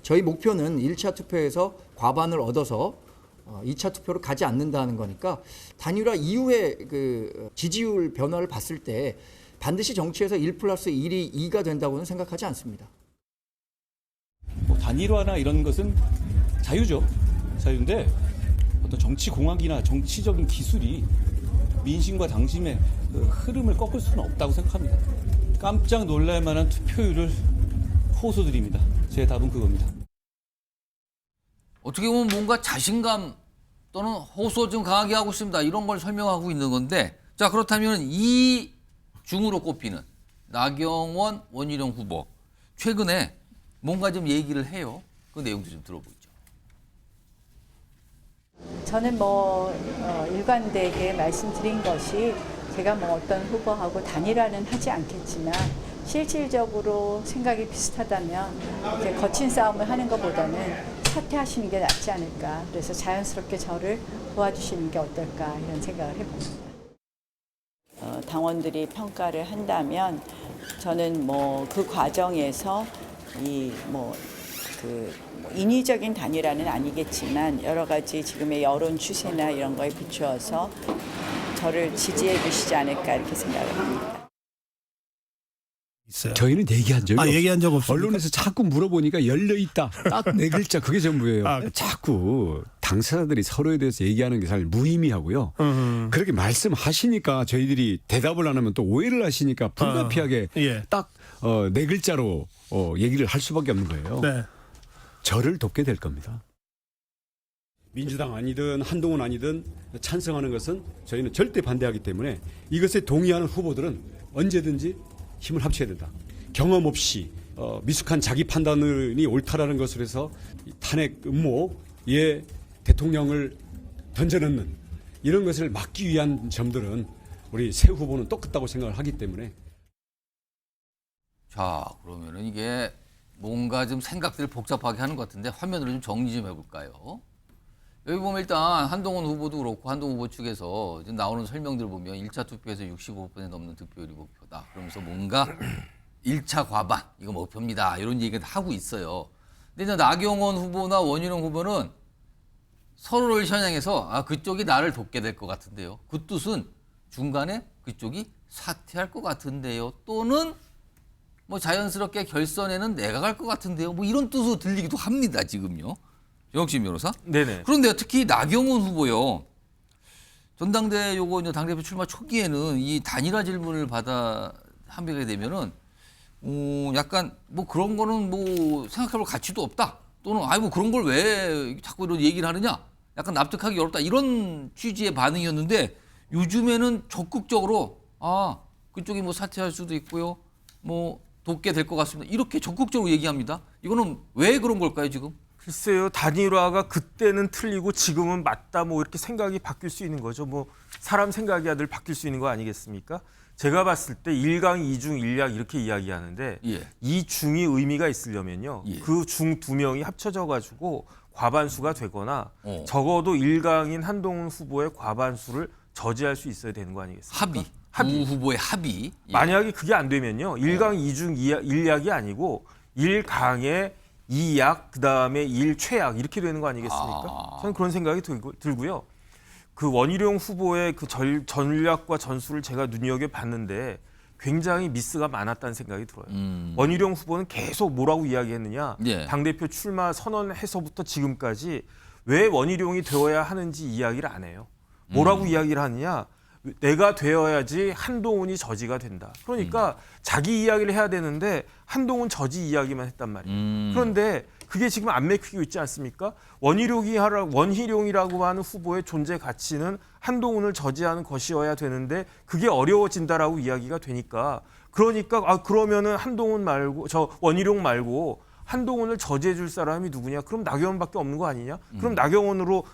저희 목표는 1차 투표에서 과반을 얻어서 2차 투표로 가지 않는다는 거니까, 단일화 이후에 그 지지율 변화를 봤을 때 반드시 정치에서 1+1이 2가 된다고는 생각하지 않습니다. 뭐 단일화나 이런 것은 자유죠. 자유인데 어떤 정치 공학이나 정치적인 기술이 민심과 당심의 그 흐름을 꺾을 수는 없다고 생각합니다. 깜짝 놀랄 만한 투표율을 호소드립니다. 제 답은 그겁니다. 어떻게 보면 뭔가 자신감 또는 호소 좀 강하게 하고 싶습니다. 이런 걸 설명하고 있는 건데, 자, 그렇다면 이 중으로 꼽히는 나경원, 원희룡 후보 최근에 뭔가 좀 얘기를 해요. 그 내용도 좀 들어보죠. 저는 일관되게 말씀드린 것이, 제가 어떤 후보하고 단일화는 하지 않겠지만 실질적으로 생각이 비슷하다면 이제 거친 싸움을 하는 것보다는 사퇴하시는 게 낫지 않을까. 그래서 자연스럽게 저를 도와주시는 게 어떨까, 이런 생각을 해봅니다. 당원들이 평가를 한다면 저는 그 과정에서 인위적인 단일화는 아니겠지만 여러 가지 지금의 여론 추세나 이런 거에 비추어서 저를 지지해 주시지 않을까, 이렇게 생각을 합니다. 저희는 얘기한 적이 없어요. 얘기한 적 없습니까? 언론에서 자꾸 물어보니까 열려있다. 딱 4글자 그게 전부예요. 자꾸 당사자들이 서로에 대해서 얘기하는 게 잘 무의미하고요. 그렇게 말씀하시니까 저희들이 대답을 안 하면 또 오해를 하시니까 불가피하게 딱 4글자로 얘기를 할 수밖에 없는 거예요. 네. 저를 돕게 될 겁니다. 민주당 아니든 한동훈 아니든 찬성하는 것은 저희는 절대 반대하기 때문에 이것에 동의하는 후보들은 언제든지 힘을 합쳐야 된다. 경험 없이 미숙한 자기 판단이 옳다라는 것으로 해서 탄핵 음모에 대통령을 던져넣는 이런 것을 막기 위한 점들은 우리 새 후보는 똑같다고 생각을 하기 때문에. 자, 그러면은 이게 뭔가 좀 생각들을 복잡하게 하는 것 같은데 화면으로 좀 정리 좀 해볼까요? 여기 보면 일단 한동훈 후보도 그렇고 한동훈 후보 측에서 지금 나오는 설명들 보면 1차 투표에서 65% 넘는 득표율이 목표다. 그러면서 뭔가 1차 과반 이거 목표입니다. 이런 얘기를 하고 있어요. 근데 이제 나경원 후보나 원희룡 후보는 서로를 겨냥해서 그쪽이 나를 돕게 될 것 같은데요. 그 뜻은 중간에 그쪽이 사퇴할 것 같은데요. 또는 뭐 자연스럽게 결선에는 내가 갈 것 같은데요. 뭐 이런 뜻으로 들리기도 합니다. 지금요. 정혁진 변호사. 네네. 그런데 특히 나경원 후보요. 전당대 요거 이제 당대표 출마 초기에는 이 단일화 질문을 받아 하게 되면은 약간 뭐 그런 거는 뭐 생각해볼 가치도 없다. 또는 뭐 그런 걸 왜 자꾸 이런 얘기를 하느냐. 약간 납득하기 어렵다. 이런 취지의 반응이었는데 요즘에는 적극적으로 그쪽이 뭐 사퇴할 수도 있고요. 뭐 돕게 될 것 같습니다. 이렇게 적극적으로 얘기합니다. 이거는 왜 그런 걸까요, 지금? 글쎄요, 단일화가 그때는 틀리고 지금은 맞다 뭐 이렇게 생각이 바뀔 수 있는 거죠. 뭐 사람 생각이야 늘 바뀔 수 있는 거 아니겠습니까? 제가 봤을 때 1강, 2중, 1약 이렇게 이야기하는데 이 중이 의미가 있으려면요. 그 중 2명이 합쳐져 가지고 과반수가 되거나 적어도 1강인 한동훈 후보의 과반수를 저지할 수 있어야 되는 거 아니겠습니까? 합의. 두 후보의 합의. 만약에 그게 안 되면요. 1강, 2중, 1약이 아니고 1강에 2약, 그다음에 1최약 이렇게 되는 거 아니겠습니까? 저는 그런 생각이 들고요. 그 원희룡 후보의 그 전략과 전술을 제가 눈여겨봤는데 굉장히 미스가 많았다는 생각이 들어요. 원희룡 후보는 계속 뭐라고 이야기했느냐. 당대표 출마 선언해서부터 지금까지 왜 원희룡이 되어야 하는지 이야기를 안 해요. 뭐라고 이야기를 하느냐. 내가 되어야지 한동훈이 저지가 된다. 그러니까 자기 이야기를 해야 되는데 한동훈 저지 이야기만 했단 말이에요. 그런데 그게 지금 안 맥히고 있지 않습니까? 원희룡이라고 하는 후보의 존재 가치는 한동훈을 저지하는 것이어야 되는데 그게 어려워진다라고 이야기가 되니까 그러면은 한동훈 말고 원희룡 말고 한동훈을 저지해 줄 사람이 누구냐? 그럼 나경원밖에 없는 거 아니냐? 그럼 나경원으로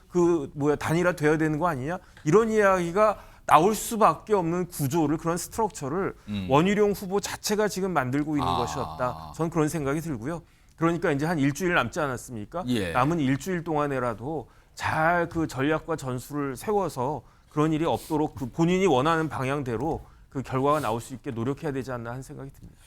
단일화 돼야 되는 거 아니냐? 이런 이야기가 나올 수밖에 없는 구조를 그런 스트럭처를 원희룡 후보 자체가 지금 만들고 있는 것이었다. 저는 그런 생각이 들고요. 그러니까 이제 한 일주일 남지 않았습니까? 남은 일주일 동안에라도 잘 그 전략과 전술을 세워서 그런 일이 없도록 그 본인이 원하는 방향대로 그 결과가 나올 수 있게 노력해야 되지 않나 하는 생각이 듭니다.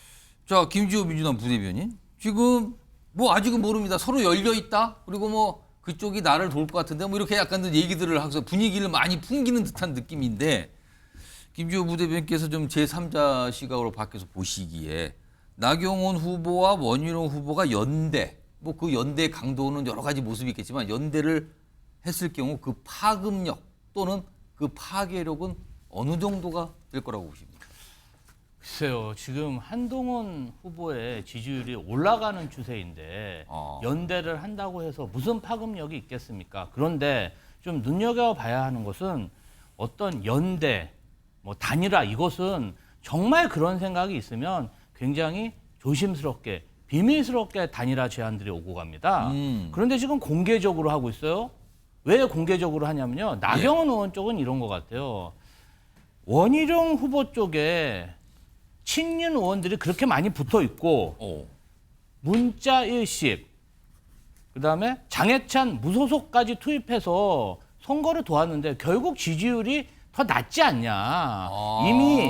자, 김지호 민주당 부대변인. 지금 뭐 아직은 모릅니다. 서로 열려 있다. 그리고 뭐 그쪽이 나를 도울 것 같은데 뭐 이렇게 약간 얘기들을 하면서 분위기를 많이 풍기는 듯한 느낌인데 김지호 부대변인께서 좀 제3자 시각으로 밖에서 보시기에 나경원 후보와 원희룡 후보가 연대, 뭐 그 연대 강도는 여러 가지 모습이 있겠지만 연대를 했을 경우 그 파급력 또는 그 파괴력은 어느 정도가 될 거라고 보십니까? 글쎄요. 지금 한동훈 후보의 지지율이 올라가는 추세인데 연대를 한다고 해서 무슨 파급력이 있겠습니까? 그런데 좀 눈여겨봐야 하는 것은 어떤 연대, 뭐 단일화 이것은 정말 그런 생각이 있으면 굉장히 조심스럽게 비밀스럽게 단일화 제안들이 오고 갑니다. 그런데 지금 공개적으로 하고 있어요. 왜 공개적으로 하냐면요. 나경원 의원 쪽은 이런 것 같아요. 원희룡 후보 쪽에 친윤 의원들이 그렇게 많이 붙어 있고 문자 일십, 그다음에 장해찬 무소속까지 투입해서 선거를 도왔는데 결국 지지율이 더 낮지 않냐. 이미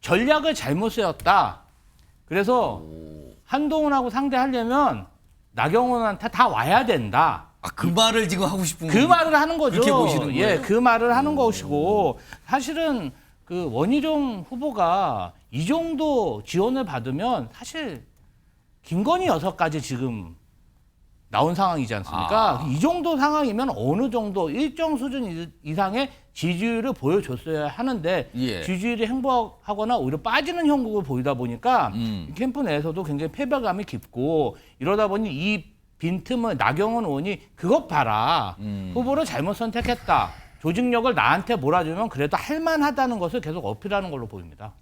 전략을 잘못 세웠다. 그래서 한동훈하고 상대하려면 나경원한테 다 와야 된다. 그 말을 지금 하고 싶은 그 말을 하는 거죠. 그렇게 보시는 거예요? 예, 그 말을 하는 것이고 사실은 그 원희룡 후보가 이 정도 지원을 받으면 사실 김건희 여사까지 지금 나온 상황이지 않습니까? 이 정도 상황이면 어느 정도 일정 수준 이상의 지지율을 보여줬어야 하는데 지지율이 행보하거나 오히려 빠지는 형국을 보이다 보니까 캠프 내에서도 굉장히 패배감이 깊고 이러다 보니 이 빈틈을 나경원 의원이 그것 봐라. 후보를 잘못 선택했다. 조직력을 나한테 몰아주면 그래도 할만하다는 것을 계속 어필하는 걸로 보입니다.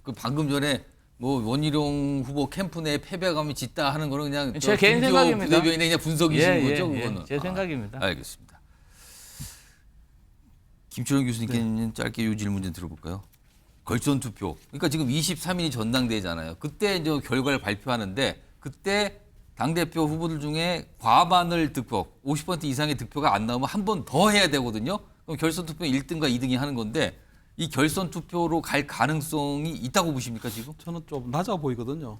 그 방금 전에 뭐 원희룡 후보 캠프 내 패배감이 짙다 하는 거는 그냥 제 개인 생각입니다. 부대변인의 그냥 분석이신 거죠, 그거는. 제 생각입니다. 알겠습니다. 김철원 교수님께는 짧게 이 질문 좀 들어볼까요? 걸선 투표. 그러니까 지금 23일이 전당대회잖아요. 그때 이제 결과를 발표하는데 그때 당대표 후보들 중에 과반을 득표, 50% 이상의 득표가 안 나오면 한 번 더 해야 되거든요. 그럼 결선 투표는 1등과 2등이 하는 건데 이 결선 투표로 갈 가능성이 있다고 보십니까 지금? 저는 좀 낮아 보이거든요.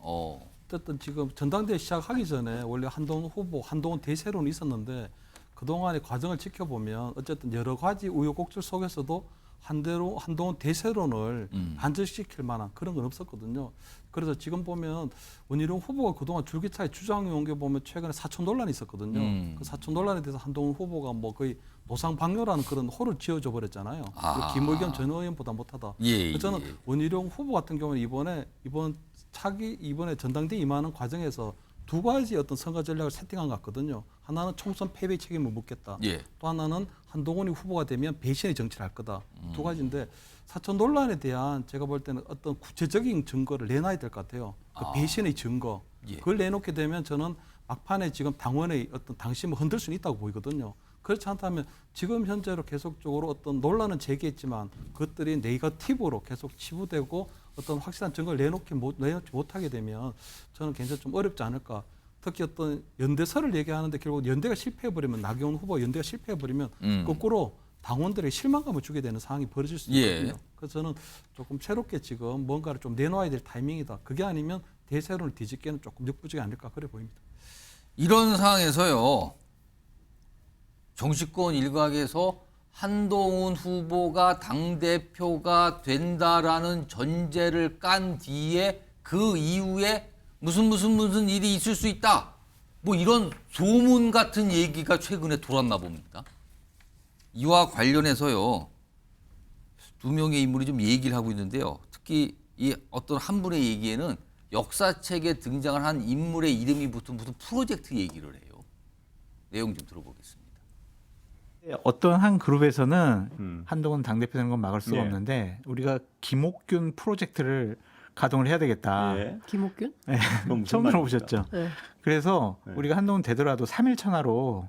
어쨌든 지금 전당대회 시작하기 전에 원래 한동훈 후보, 한동훈 대세론이 있었는데 그동안의 과정을 지켜보면 어쨌든 여러 가지 우여곡절 속에서도 한동훈 대세론을 안정시킬 만한 그런 건 없었거든요. 그래서 지금 보면 원희룡 후보가 그동안 줄기차게 주장해온 게 보면 최근에 사촌 논란이 있었거든요. 그 사촌 논란에 대해서 한동훈 후보가 뭐 거의 노상방뇨라는 그런 호를 지어줘 버렸잖아요. 김의겸 전 의원보다 못하다. 저는 원희룡 후보 같은 경우는 이번에 전당대회 임하는 과정에서 두 가지 어떤 선거 전략을 세팅한 것 같거든요. 하나는 총선 패배 책임을 묻겠다. 또 하나는 한동훈이 후보가 되면 배신의 정치를 할 거다. 두 가지인데 사촌 논란에 대한 제가 볼 때는 어떤 구체적인 증거를 내놔야 될 것 같아요. 그 배신의 증거. 그걸 내놓게 되면 저는 막판에 지금 당원의 어떤 당심을 흔들 수는 있다고 보이거든요. 그렇지 않다면 지금 현재로 계속적으로 어떤 논란은 제기했지만 그것들이 네거티브로 계속 치부되고 어떤 확실한 증거를 내놓지 못하게 되면 저는 굉장히 좀 어렵지 않을까. 특히 어떤 연대설을 얘기하는데 결국 연대가 실패해버리면 나경원 후보 연대가 실패해버리면 거꾸로 당원들의 실망감을 주게 되는 상황이 벌어질 수 있거든요. 그래서 저는 조금 새롭게 지금 뭔가를 좀 내놓아야 될 타이밍이다. 그게 아니면 대세론을 뒤집기에는 조금 역부족이 아닐까 그래 보입니다. 이런 상황에서요. 정치권 일각에서 한동훈 후보가 당대표가 된다라는 전제를 깐 뒤에 그 이후에 무슨 일이 있을 수 있다. 뭐 이런 소문 같은 얘기가 최근에 돌았나 봅니다. 이와 관련해서요. 두 명의 인물이 좀 얘기를 하고 있는데요. 특히 이 어떤 한 분의 얘기에는 역사책에 등장을 한 인물의 이름이 붙은 무슨 프로젝트 얘기를 해요. 내용 좀 들어보겠습니다. 어떤 한 그룹에서는 한동훈 당대표 되는 건 막을 수가 없는데 우리가 김옥균 프로젝트를 가동을 해야 되겠다. 김옥균? 네. 처음 들어보셨죠? 네. 그래서 우리가 한동훈 되더라도 3일 천하로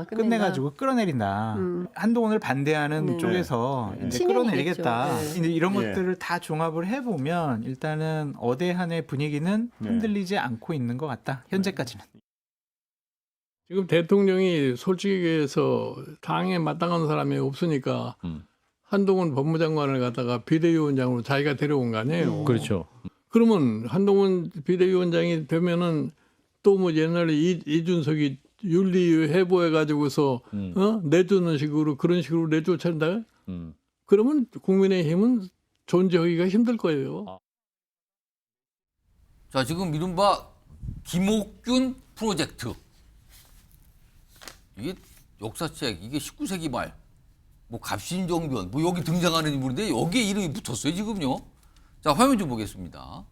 끝내가지고 끌어내린다. 한동훈을 반대하는 쪽에서 이제 끌어내리겠다. 이제 이런 것들을 다 종합을 해보면 일단은 어대한의 분위기는 흔들리지 않고 있는 것 같다. 현재까지는. 지금 대통령이 솔직히 해서 당에 마땅한 사람이 없으니까 한동훈 법무장관을 갖다가 비대위원장으로 자기가 데려온 거 아니에요. 그렇죠. 그러면 한동훈 비대위원장이 되면은 또 뭐 옛날에 이준석이 윤리 회부해가지고서 내주는 식으로 그런 식으로 내쫓는다. 그러면 국민의힘은 존재하기가 힘들 거예요. 자, 지금 이른바 김옥균 프로젝트. 이게 역사책, 이게 19세기 말, 뭐 갑신정변, 뭐 여기 등장하는 인물인데 여기에 이름이 붙었어요, 지금요. 자, 화면 좀 보겠습니다.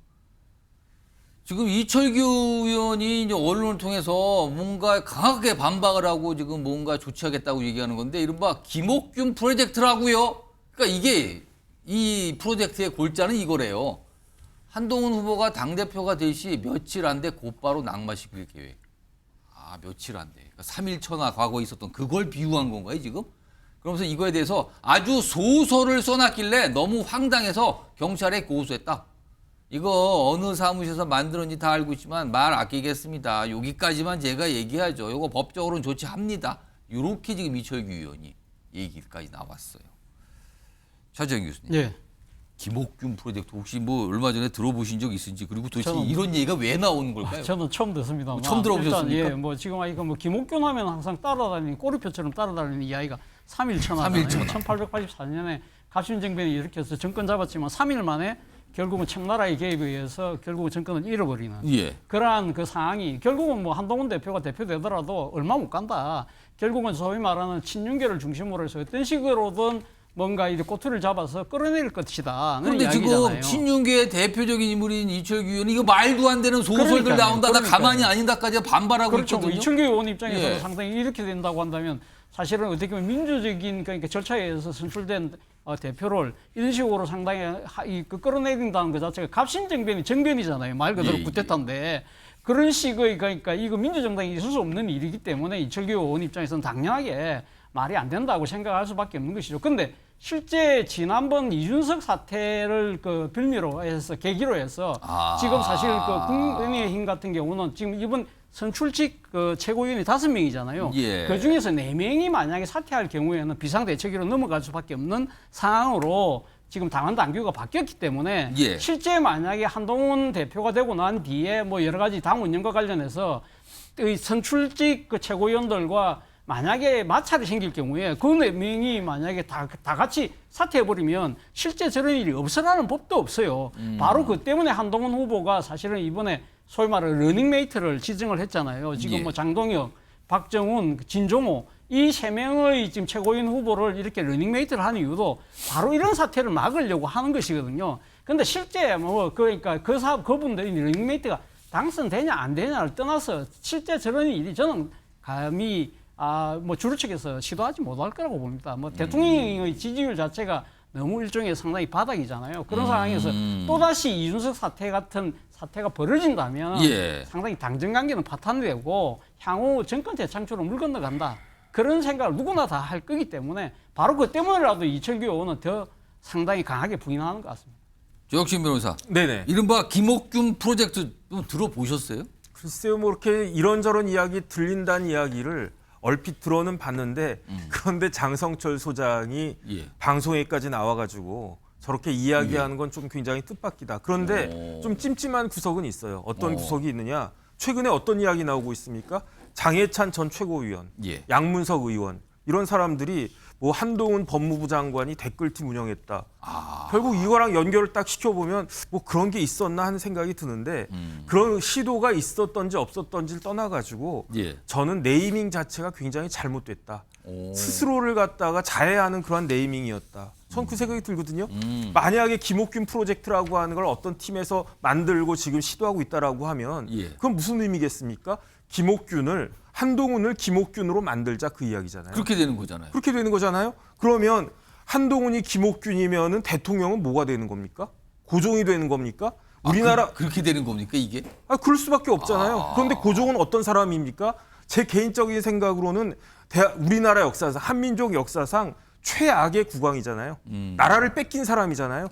지금 이철규 의원이 이제 언론을 통해서 뭔가 강하게 반박을 하고 지금 뭔가 조치하겠다고 얘기하는 건데 이른바 김옥균 프로젝트라고요. 그러니까 이게 이 프로젝트의 골자는 이거래요. 한동훈 후보가 당대표가 될 시 며칠 안 돼 곧바로 낙마시킬 계획. 아, 며칠 안 돼. 그러니까 3일 천하 과거에 있었던 그걸 비유한 건가요, 지금? 그러면서 이거에 대해서 아주 소설을 써놨길래 너무 황당해서 경찰에 고소했다. 이거 어느 사무실에서 만들었는지 다 알고 있지만 말 아끼겠습니다. 여기까지만 제가 얘기하죠. 이거 법적으로는 조치합니다. 이렇게 지금 이철규 의원이 얘기까지 나왔어요. 차재영 교수님. 예. 김옥균 프로젝트 혹시 뭐 얼마 전에 들어보신 적 있은지 그리고 도대체 이런 얘기가 왜 나오는 걸까요? 저는 처음 듣습니다. 처음 들어보셨습니까? 일단, 예, 뭐 지금 이거 뭐 김옥균 하면 항상 따라다니는 꼬리표처럼 따라다니는 이야기가 3일 천하잖아요. 1884년에 갑신정변이 일으켜서 정권 잡았지만 3일 만에 결국은 청나라의 개입에 의해서 결국은 정권을 잃어버리는 그러한 그 상황이 결국은 뭐 한동훈 대표가 대표되더라도 얼마 못 간다. 결국은 소위 말하는 친윤계를 중심으로 해서 어떤 식으로든 뭔가 이 꼬투리를 잡아서 끌어낼 것이다. 그런데 지금 친윤계의 대표적인 인물인 이철규 의원이 이거 말도 안 되는 소설들 나온다. 나 가만히 아닌다까지 반발하고 있거든요. 이철규 의원 입장에서는 상당히 이렇게 된다고 한다면 사실은 어떻게 보면 민주적인 그러니까 절차에 의해서 선출된 대표를 이런 식으로 상당히 끌어내린다는 것 자체가 갑신정변이 정변이잖아요. 말 그대로 쿠데타인데 그런 식의 그러니까 이거 민주정당이 있을 수 없는 일이기 때문에 이철규 의원 입장에서는 당연하게 말이 안 된다고 생각할 수밖에 없는 것이죠. 근데 실제 지난번 이준석 사태를 그 빌미로 해서 계기로 해서 지금 사실 그 국민의힘 같은 경우는 지금 이번 선출직 그 최고위원이 5명이잖아요. 예. 그 중에서 4명이 만약에 사퇴할 경우에는 비상대책위로 넘어갈 수밖에 없는 상황으로 지금 당원 당규가 바뀌었기 때문에 예. 실제 만약에 한동훈 대표가 되고 난 뒤에 뭐 여러 가지 당 운영과 관련해서 이 선출직 그 최고위원들과 만약에 마찰이 생길 경우에 그 4명이 만약에 다 같이 사퇴해버리면 실제 저런 일이 없으라는 법도 없어요. 바로 그 때문에 한동훈 후보가 사실은 이번에 소위 말하는 러닝메이트를 지정을 했잖아요. 지금 예. 뭐 장동혁, 박정훈, 진종호 이 3명의 지금 최고위원 후보를 이렇게 러닝메이트를 하는 이유도 바로 이런 사태를 막으려고 하는 것이거든요. 근데 실제 뭐 그러니까 그분들이 러닝메이트가 당선되냐 안 되냐를 떠나서 실제 저런 일이 저는 감히 뭐 주류 측에서 시도하지 못할 거라고 봅니다. 뭐 대통령의 지지율 자체가 너무 일종의 상당히 바닥이잖아요. 그런 상황에서 또다시 이준석 사태 같은 사태가 벌어진다면 예. 상당히 당정관계는 파탄되고 향후 정권 재창출로 물 건너간다. 그런 생각을 누구나 다 할 거기 때문에 바로 그 때문에라도 이철규 의원은 더 상당히 강하게 부인하는 것 같습니다. 조혁신 변호사. 네네. 이른바 김옥균 프로젝트 좀 들어보셨어요? 글쎄요, 뭐 이렇게 이런저런 이야기 들린다는 이야기를 얼핏 들어는 봤는데 그런데 장성철 소장이 예. 방송에까지 나와가지고 저렇게 이야기하는 건 좀 굉장히 뜻밖이다. 그런데 좀 찜찜한 구석은 있어요. 어떤 구석이 있느냐? 최근에 어떤 이야기 나오고 있습니까? 장해찬 전 최고위원, 예. 양문석 의원 이런 사람들이 뭐 한동훈 법무부 장관이 댓글팀 운영했다. 결국 이거랑 연결을 딱 시켜보면 뭐 그런 게 있었나 하는 생각이 드는데 그런 시도가 있었던지 없었던지를 떠나가지고 예. 저는 네이밍 자체가 굉장히 잘못됐다. 스스로를 갖다가 자해하는 그런 네이밍이었다. 전 그 생각이 들거든요. 만약에 김옥균 프로젝트라고 하는 걸 어떤 팀에서 만들고 지금 시도하고 있다라고 하면 예. 그건 무슨 의미겠습니까? 한동훈을 김옥균으로 만들자 그 이야기잖아요. 그렇게 되는 거잖아요. 그렇게 되는 거잖아요. 그러면 한동훈이 김옥균이면은 대통령은 뭐가 되는 겁니까? 고종이 되는 겁니까? 우리나라 그렇게 되는 겁니까 이게? 그럴 수밖에 없잖아요. 그런데 고종은 어떤 사람입니까? 제 개인적인 생각으로는 우리나라 역사상 한민족 역사상 최악의 국왕이잖아요. 나라를 뺏긴 사람이잖아요.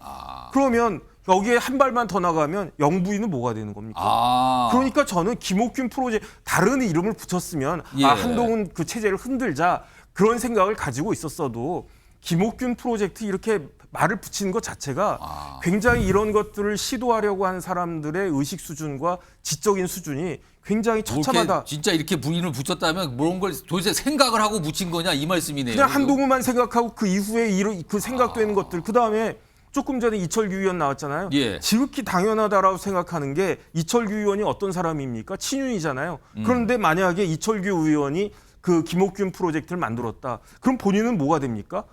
그러면 여기에 한 발만 더 나가면 영부인은 뭐가 되는 겁니까? 그러니까 저는 김옥균 프로젝트 다른 이름을 붙였으면 예. 한동훈 그 체제를 흔들자 그런 생각을 가지고 있었어도 김옥균 프로젝트 이렇게 말을 붙이는 것 자체가 굉장히 이런 것들을 시도하려고 하는 사람들의 의식 수준과 지적인 수준이 굉장히 처참하다. 진짜 이렇게 부인을 붙였다면 그런 걸 도대체 생각을 하고 붙인 거냐 이 말씀이네요. 그냥 한동훈만 생각하고 그 이후에 그 생각되는 것들 그다음에 조금 전에 이철규 의원 나왔잖아요. 예. 지극히 당연하다라고 생각하는 게 이철규 의원이 어떤 사람입니까? 친윤이잖아요. 그런데 만약에 이철규 의원이 그 김옥균 프로젝트를 만들었다. 그럼 본인은 뭐가 됩니까?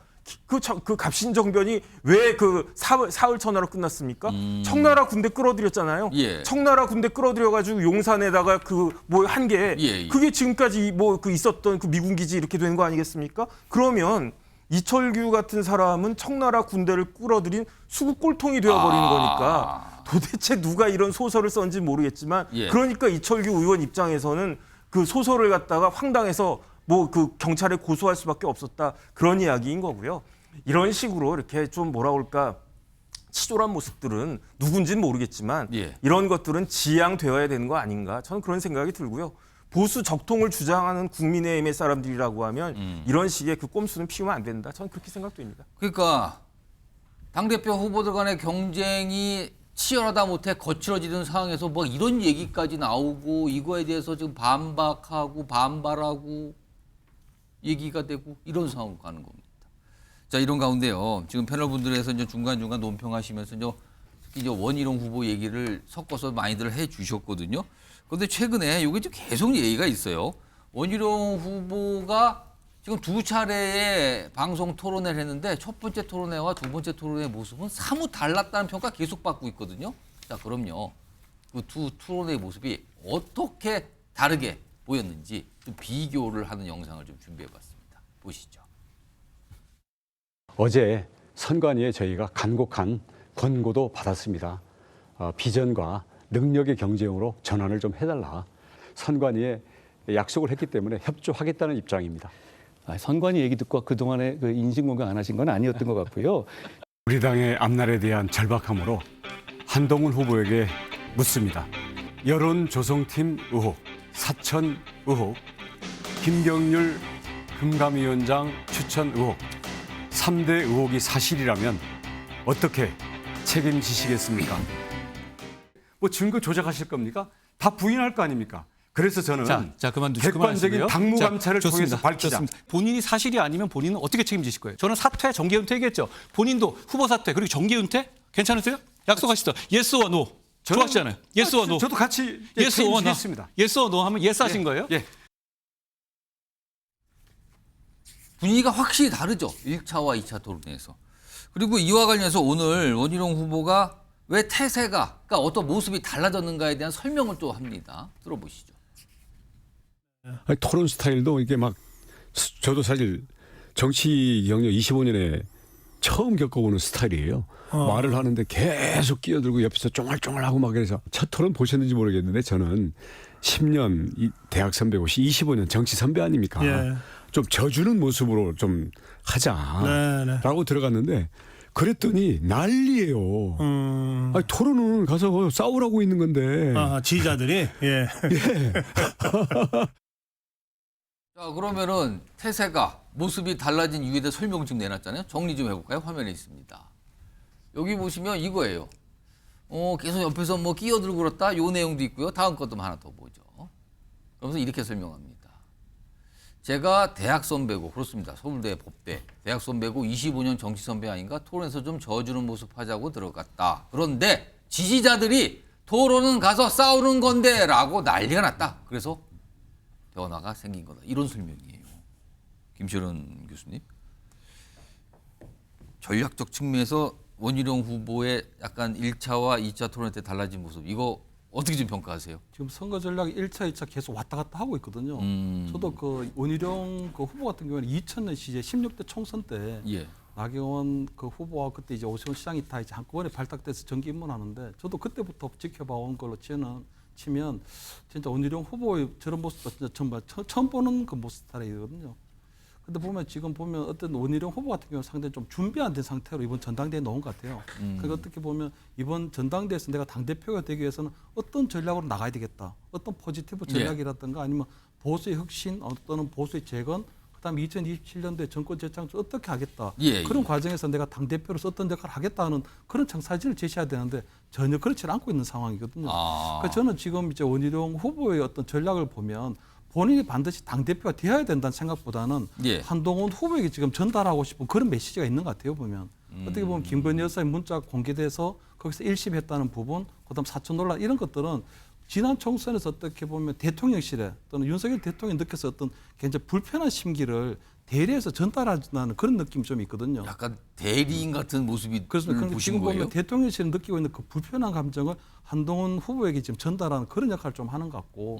그 갑신정변이 왜 그 사흘 천하로 끝났습니까? 청나라 군대 끌어들였잖아요. 예. 청나라 군대 끌어들여가지고 용산에다가 그 뭐 한 게 예. 그게 지금까지 뭐 그 있었던 그 미군 기지 이렇게 된 거 아니겠습니까? 그러면 이철규 같은 사람은 청나라 군대를 끌어들인 수국 꼴통이 되어버리는 거니까 도대체 누가 이런 소설을 썼는지 모르겠지만 예. 그러니까 이철규 의원 입장에서는 그 소설을 갖다가 황당해서 뭐 그 경찰에 고소할 수밖에 없었다 그런 이야기인 거고요. 이런 식으로 이렇게 좀 뭐라 그럴까 치졸한 모습들은 누군지는 모르겠지만 예. 이런 것들은 지양되어야 되는 거 아닌가 저는 그런 생각이 들고요. 보수 적통을 주장하는 국민의힘의 사람들이라고 하면 이런 식의 그 꼼수는 피우면 안 된다. 저는 그렇게 생각됩니다. 그러니까 당대표 후보들 간의 경쟁이 치열하다 못해 거칠어지는 상황에서 뭐 이런 얘기까지 나오고 이거에 대해서 지금 반박하고 반발하고 얘기가 되고 이런 상황으로 가는 겁니다. 자, 이런 가운데요. 지금 패널분들에서 이제 중간중간 논평하시면서 특히 이제 원희룡 후보 얘기를 섞어서 많이들 해 주셨거든요. 그런데 최근에 이게 좀 계속 얘기가 있어요. 원희룡 후보가 지금 2차례의 방송 토론회를 했는데 첫 번째 토론회와 두 번째 토론회의 모습은 사뭇 달랐다는 평가 계속 받고 있거든요. 자, 그럼요. 그 두 토론회의 모습이 어떻게 다르게 보였는지 좀 비교를 하는 영상을 좀 준비해봤습니다. 보시죠. 어제 선관위에 저희가 간곡한 권고도 받았습니다. 비전과 능력의 경쟁으로 전환을 좀 해달라. 선관위에 약속을 했기 때문에 협조하겠다는 입장입니다. 선관위 얘기 듣고 그동안에 그 인신공격 안 하신 건 아니었던 것 같고요. 우리 당의 앞날에 대한 절박함으로 한동훈 후보에게 묻습니다. 여론 조성팀 의혹, 사천 의혹, 김경률 금감위원장 추천 의혹, 3대 의혹이 사실이라면 어떻게 책임지시겠습니까? 뭐 증거 조작하실 겁니까? 다 부인할 거 아닙니까? 그래서 저는 자 그만두시고 객관적인 당무 감찰을 통해서 밝히자. 좋습니다. 본인이 사실이 아니면 본인은 어떻게 책임지실 거예요? 저는 사퇴, 정계 은퇴 얘기했죠. 본인도 후보 사퇴 그리고 정계 은퇴 괜찮으세요? 약속하시죠. 예스 와 노. 좋았잖아요. 예스 와 노. 저도 같이 예스 와 노. 책임지겠습니다. 예스 와 노 하면 예스 하신 거예요? 예. 분위기가 확실히 다르죠. 1차와 2차 토론에서. 그리고 이와 관련해서 오늘 원희룡 후보가 왜 태세가, 그러니까 어떤 모습이 달라졌는가에 대한 설명을 또 합니다. 들어보시죠. 아니, 토론 스타일도 이게 막 저도 사실 정치 경력 25년에 처음 겪어보는 스타일이에요. 말을 하는데 계속 끼어들고 옆에서 쫑알쫑알하고 막 그래서 첫 토론 보셨는지 모르겠는데 저는 10년 대학 선배고 25년 정치 선배 아닙니까? 예. 좀 져주는 모습으로 좀 하자라고 들어갔는데 그랬더니 난리예요. 아니, 토론은 가서 싸우라고 있는 건데. 지지자들이? 예. 예. 자, 그러면은 태세가 모습이 달라진 이유에 대해 설명 좀 내놨잖아요. 정리 좀 해볼까요? 화면에 있습니다. 여기 보시면 이거예요. 계속 옆에서 뭐 끼어들고 그렇다. 요 내용도 있고요. 다음 것도 하나 더 보죠. 그러면서 이렇게 설명합니다. 제가 대학 선배고 그렇습니다. 서울대 법대 대학 선배고 25년 정치 선배 아닌가 토론에서 좀 져주는 모습 하자고 들어갔다. 그런데 지지자들이 토론은 가서 싸우는 건데 라고 난리가 났다. 그래서 변화가 생긴 거다. 이런 설명이에요. 김철원 교수님. 전략적 측면에서 원희룡 후보의 약간 1차와 2차 토론 때 달라진 모습 이거 어떻게 좀 평가하세요? 지금 선거 전략이 1차, 2차 계속 왔다 갔다 하고 있거든요. 저도 그 원희룡 그 후보 같은 경우는 2000년 시제 16대 총선 때 나경원 그 후보와 그때 이제 오세훈 시장이 다 이제 한꺼번에 발탁돼서 정기 입문하는데 저도 그때부터 지켜봐온 걸로 치면 진짜 원희룡 후보의 저런 모습도 진짜 처음 보는 그 모습 스타일이거든요. 근데 보면 지금 보면 어떤 원희룡 후보 같은 경우는 상당히 좀 준비 안 된 상태로 이번 전당대회에 나온 것 같아요. 그러니까 어떻게 보면 이번 전당대회에서 내가 당대표가 되기 위해서는 어떤 전략으로 나가야 되겠다. 어떤 포지티브 전략이라든가 아니면 보수의 혁신, 또는 보수의 재건, 그다음에 2027년도에 정권 재창출 어떻게 하겠다. 그런 과정에서 내가 당대표로서 어떤 역할을 하겠다 하는 그런 사진을 제시해야 되는데 전혀 그렇지 않고 있는 상황이거든요. 그러니까 저는 지금 이제 원희룡 후보의 어떤 전략을 보면 본인이 반드시 당대표가 되어야 된다는 생각보다는 한동훈 후보에게 지금 전달하고 싶은 그런 메시지가 있는 것 같아요, 보면. 어떻게 보면 김건희 여사의 문자가 공개돼서 거기서 일심했다는 부분, 그다음 사천 논란 이런 것들은 지난 총선에서 어떻게 보면 대통령실에 또는 윤석열 대통령이 느껴서 어떤 굉장히 불편한 심기를 대리해서 전달하는 그런 느낌이 좀 있거든요. 약간 대리인 같은 모습이 그렇습니다. 지금 거예요? 보면 대통령실이 느끼고 있는 그 불편한 감정을 한동훈 후보에게 지금 전달하는 그런 역할을 좀 하는 것 같고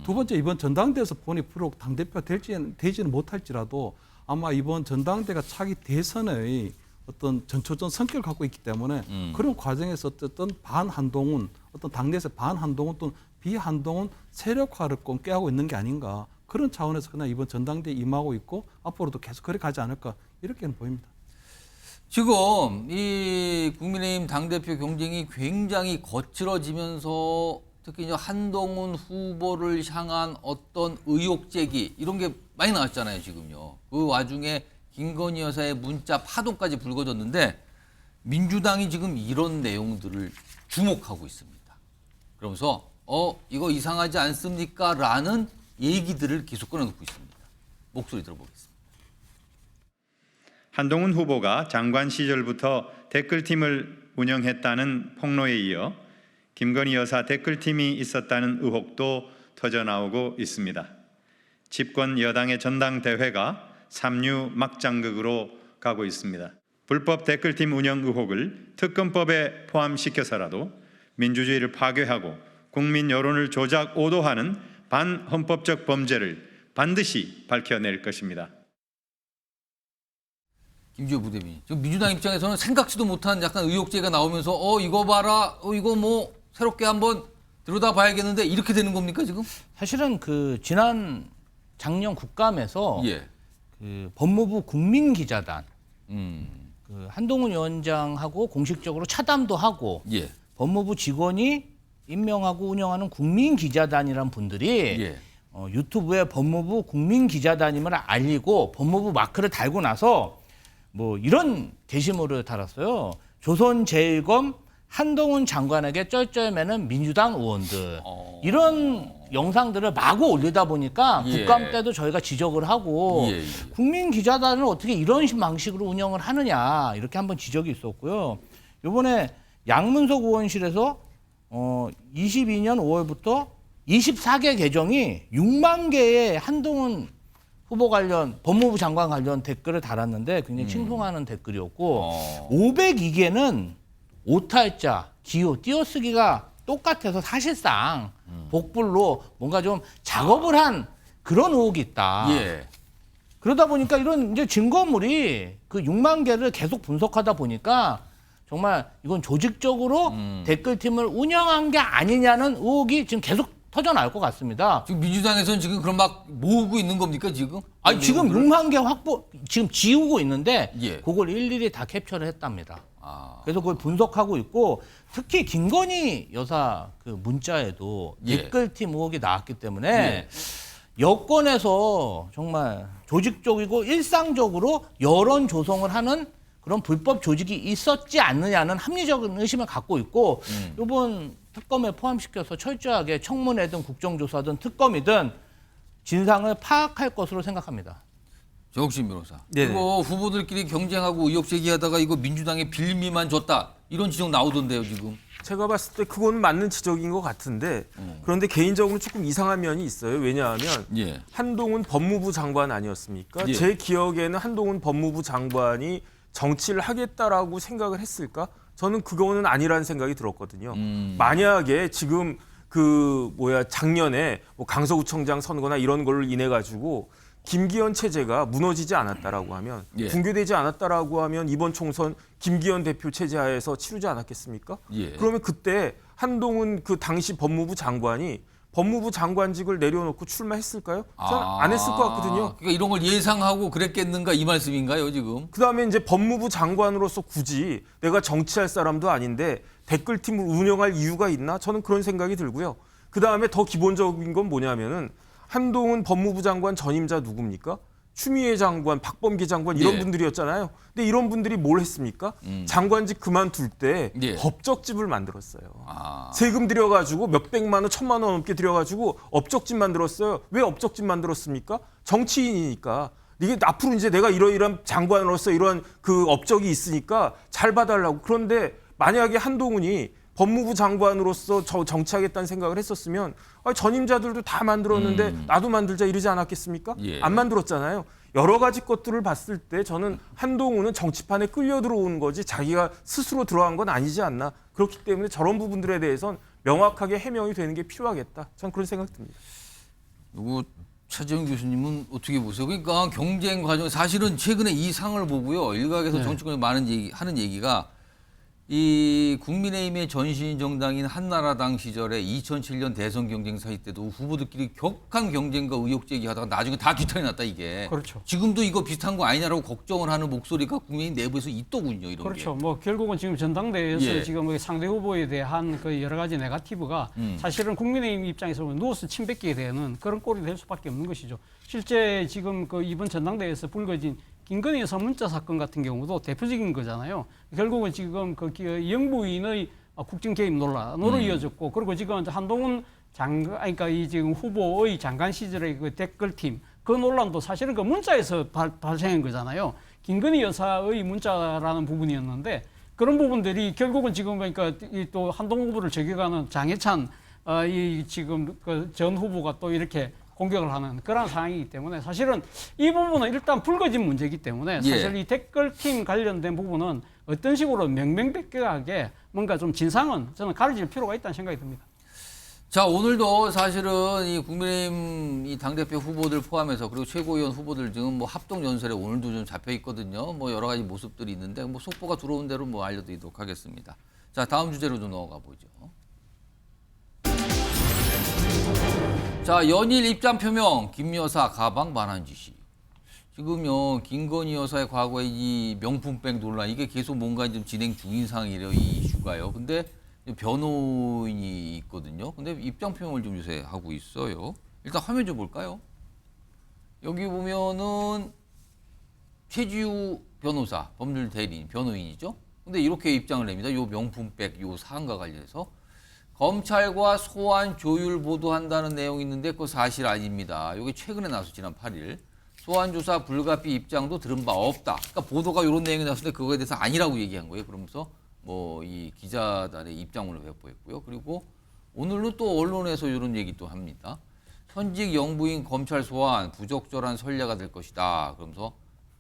두 번째 이번 전당대에서 본인이 비록 당대표가 되지는 못할지라도 아마 이번 전당대가 차기 대선의 어떤 전초전 성격을 갖고 있기 때문에 그런 과정에서 어쨌든 반한동훈 어떤 당내에서 반한동훈 또는 비한동훈 세력화를 꼭 꾀하고 있는 게 아닌가 그런 차원에서 그냥 이번 전당대에 임하고 있고 앞으로도 계속 그래 가지 않을까 이렇게는 보입니다. 지금 이 국민의힘 당대표 경쟁이 굉장히 거칠어지면서 특히 이제 한동훈 후보를 향한 어떤 의혹 제기 이런 게 많이 나왔잖아요, 지금요. 그 와중에 김건희 여사의 문자 파동까지 불거졌는데 민주당이 지금 이런 내용들을 주목하고 있습니다. 그러면서 이거 이상하지 않습니까? 라는 얘기들을 계속 꺼내놓고 있습니다. 목소리 들어보겠습니다. 한동훈 후보가 장관 시절부터 댓글팀을 운영했다는 폭로에 이어 김건희 여사 댓글팀이 있었다는 의혹도 터져나오고 있습니다. 집권 여당의 전당대회가 삼류 막장극으로 가고 있습니다. 불법 댓글팀 운영 의혹을 특검법에 포함시켜서라도 민주주의를 파괴하고 국민 여론을 조작 오도하는 반헌법적 범죄를 반드시 밝혀낼 것입니다. 김주호 부대변인. 지금 민주당 입장에서는 생각지도 못한 약간 의혹제가 나오면서 이거 봐라, 이거 뭐 새롭게 한번 들여다봐야겠는데 이렇게 되는 겁니까 지금? 사실은 그 지난 작년 국감에서 그 법무부 국민기자단 그 한동훈 위원장하고 공식적으로 차담도 하고 예. 법무부 직원이 임명하고 운영하는 국민기자단이란 분들이 예. 유튜브에 법무부 국민기자단임을 알리고 법무부 마크를 달고 나서 뭐 이런 게시물을 달았어요. 조선제일검 한동훈 장관에게 쩔쩔매는 민주당 의원들. 이런 영상들을 마구 올리다 보니까 예. 국감 때도 저희가 지적을 하고 예. 국민기자단을 어떻게 이런 방식으로 운영을 하느냐 이렇게 한번 지적이 있었고요. 이번에 양문석 의원실에서 22년 5월부터 24개 계정이 6만 개의 한동훈 후보 관련 법무부 장관 관련 댓글을 달았는데 굉장히 칭송하는 댓글이었고 502개는 오탈자, 기호, 띄어쓰기가 똑같아서 사실상 복불로 뭔가 좀 작업을 한 그런 의혹이 있다. 예. 그러다 보니까 이런 이제 증거물이 그 6만 개를 계속 분석하다 보니까 정말 이건 조직적으로 댓글팀을 운영한 게 아니냐는 의혹이 지금 계속 터져나올 것 같습니다. 지금 민주당에서는 지금 그럼 막 모으고 있는 겁니까 지금? 아니 지금 6만 개 확보 지금 지우고 있는데 예. 그걸 일일이 다 캡처를 했답니다. 그래서 그걸 분석하고 있고 특히 김건희 여사 그 문자에도 예. 댓글팀 의혹이 나왔기 때문에 예. 여권에서 정말 조직적이고 일상적으로 여론 조성을 하는 그런 불법 조직이 있었지 않느냐는 합리적인 의심을 갖고 있고 이번 특검에 포함시켜서 철저하게 청문회든 국정조사든 특검이든 진상을 파악할 것으로 생각합니다. 정옥신 변호사. 네네. 이거 후보들끼리 경쟁하고 의혹 제기하다가 이거 민주당에 빌미만 줬다. 이런 지적 나오던데요 지금. 제가 봤을 때 그건 맞는 지적인 것 같은데 그런데 개인적으로 조금 이상한 면이 있어요. 왜냐하면 예. 한동훈 법무부 장관 아니었습니까? 예. 제 기억에는 한동훈 법무부 장관이 정치를 하겠다라고 생각을 했을까? 저는 그거는 아니라는 생각이 들었거든요. 만약에 지금 작년에 뭐 강서구청장 선거나 이런 걸로 인해 가지고 김기현 체제가 무너지지 않았다라고 하면 예. 붕괴되지 않았다라고 하면 이번 총선 김기현 대표 체제 하에서 치르지 않았겠습니까? 예. 그러면 그때 한동훈 그 당시 법무부 장관이 법무부 장관직을 내려놓고 출마했을까요? 저는 안 했을 것 같거든요. 그러니까 이런 걸 예상하고 그랬겠는가 이 말씀인가요 지금? 그다음에 이제 법무부 장관으로서 굳이 내가 정치할 사람도 아닌데 댓글팀을 운영할 이유가 있나? 저는 그런 생각이 들고요. 그다음에 더 기본적인 건 뭐냐면은 한동훈 법무부 장관 전임자 누굽니까? 추미애 장관, 박범계 장관 이런 예. 분들이었잖아요. 근데 이런 분들이 뭘 했습니까? 장관직 그만둘 때 예. 업적집을 만들었어요. 세금 들여가지고 몇백만 원, 1,000만 원 넘게 들여가지고 업적집 만들었어요. 왜 업적집 만들었습니까? 정치인이니까. 이게 앞으로 이제 내가 이러이러한 장관으로서 이런 그 업적이 있으니까 잘 봐달라고. 그런데 만약에 한동훈이 법무부 장관으로서 정치하겠다는 생각을 했었으면 전임자들도 다 만들었는데 나도 만들자 이러지 않았겠습니까? 예. 안 만들었잖아요. 여러 가지 것들을 봤을 때 저는 한동훈은 정치판에 끌려 들어온 거지 자기가 스스로 들어간 건 아니지 않나. 그렇기 때문에 저런 부분들에 대해서는 명확하게 해명이 되는 게 필요하겠다. 저는 그런 생각이 듭니다. 누구 차재훈 교수님은 어떻게 보세요? 그러니까 경쟁 과정 사실은 최근에 이 상을 보고요. 일각에서 네. 정치권에 많은 하는 얘기가 이 국민의힘의 전신 정당인 한나라당 시절에 2007년 대선 경쟁 사이 때도 후보들끼리 격한 경쟁과 의혹 제기하다가 나중에 다 뒤탈이 났다 이게. 그렇죠. 지금도 이거 비슷한 거 아니냐라고 걱정을 하는 목소리가 국민의힘 내부에서 있더군요. 이런 그렇죠. 게. 뭐 결국은 지금 전당대회에서 예. 지금 상대 후보에 대한 그 여러 가지 네거티브가 사실은 국민의힘 입장에서 보면 누워서 침 뱉게 되는 그런 꼴이 될 수밖에 없는 것이죠. 실제 지금 그 이번 전당대회에서 불거진 김건희 여사 문자 사건 같은 경우도 대표적인 거잖아요. 결국은 지금 그 영부인의 국정 개입 논란으로 이어졌고, 그리고 지금 이제 한동훈 장관, 그러니까 이 지금 후보의 장관 시절의 그 댓글팀 그 논란도 사실은 그 문자에서 발생한 거잖아요. 김건희 여사의 문자라는 부분이었는데 그런 부분들이 결국은 지금 그러니까 또 한동훈 후보를 저격하는 장해찬 이 지금 그 전 후보가 또 이렇게 공격을 하는 그런 상황이기 때문에 사실은 이 부분은 일단 불거진 문제이기 때문에 사실 이 댓글팀 관련된 부분은 어떤 식으로 명명백백하게 뭔가 좀 진상은 저는 가려질 필요가 있다는 생각이 듭니다. 자, 오늘도 사실은 이 국민의힘 이 당대표 후보들 포함해서 그리고 최고위원 후보들 지금 뭐 합동연설에 오늘도 좀 잡혀 있거든요. 뭐 여러 가지 모습들이 있는데 뭐 속보가 들어온 대로 뭐 알려드리도록 하겠습니다. 자, 다음 주제로 좀 넘어가 보죠. 자, 연일 입장 표명, 김 여사 가방 반환 지시. 지금요 김건희 여사의 과거의 이 명품백 논란 이게 계속 뭔가 좀 진행 중인 상황이래요, 이 이슈가요. 근데 변호인이 있거든요. 근데 입장 표명을 좀 요새 하고 있어요. 일단 화면 좀 볼까요? 여기 보면은 최지우 변호사, 법률 대리인, 변호인이죠. 근데 이렇게 입장을 냅니다. 요 명품백 요 사안과 관련해서 검찰과 소환 조율 보도한다는 내용이 있는데 그거 사실 아닙니다. 이게 최근에 나서 지난 8일 소환 조사 불가피 입장도 들은 바 없다. 그러니까 보도가 이런 내용이 나왔는데 그거에 대해서 아니라고 얘기한 거예요. 그러면서 뭐 이 기자단의 입장문을 배포했고요. 그리고 오늘은 또 언론에서 이런 얘기 또 합니다. 현직 영부인 검찰 소환 부적절한 선례가 될 것이다. 그러면서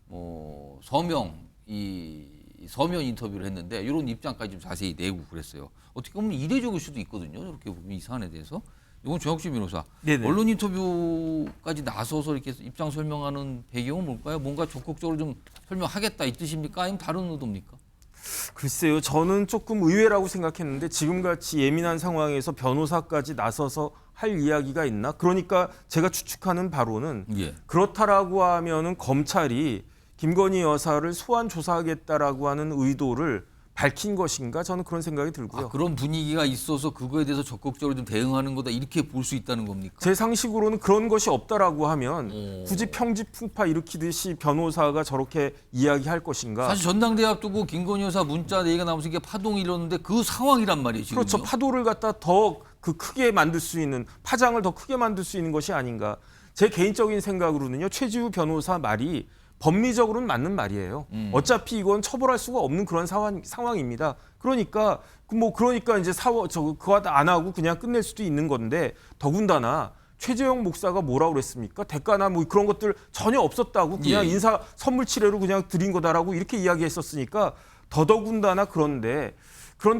뭐 서명 인터뷰를 했는데 이런 입장까지 좀 자세히 내고 그랬어요. 어떻게 보면 이례적일 수도 있거든요. 이렇게 보면 이 사안에 대해서. 이건 정혁진 변호사. 네네. 언론 인터뷰까지 나서서 이렇게 입장 설명하는 배경은 뭘까요? 뭔가 적극적으로 좀 설명하겠다 이 뜻입니까? 아니면 다른 의도입니까? 글쎄요. 저는 조금 의외라고 생각했는데 지금같이 예민한 상황에서 변호사까지 나서서 할 이야기가 있나? 그러니까 제가 추측하는 바로는 그렇다라고 하면은 검찰이 김건희 여사를 소환 조사하겠다라고 하는 의도를 밝힌 것인가? 저는 그런 생각이 들고요. 그런 분위기가 있어서 그거에 대해서 적극적으로 좀 대응하는 거다 이렇게 볼 수 있다는 겁니까? 제 상식으로는 그런 것이 없다라고 하면 굳이 평지풍파 일으키듯이 변호사가 저렇게 이야기할 것인가? 사실 전당대회 앞두고 김건희 여사 문자 얘기가 나오면서 이게 파동이 일었는데 그 상황이란 말이에요. 지금요. 그렇죠. 파도를 갖다 더 크게 만들 수 있는 파장을 더 크게 만들 수 있는 것이 아닌가? 제 개인적인 생각으로는요. 최지우 변호사 말이 법리적으로는 맞는 말이에요. 어차피 이건 처벌할 수가 없는 그런 상황입니다. 그러니까 이제 그거 안 하고 그냥 끝낼 수도 있는 건데 더군다나 최재형 목사가 뭐라고 그랬습니까? 대가나 뭐 그런 것들 전혀 없었다고 그냥 인사 선물 치레로 그냥 드린 거다라고 이렇게 이야기했었으니까 더더군다나 그런데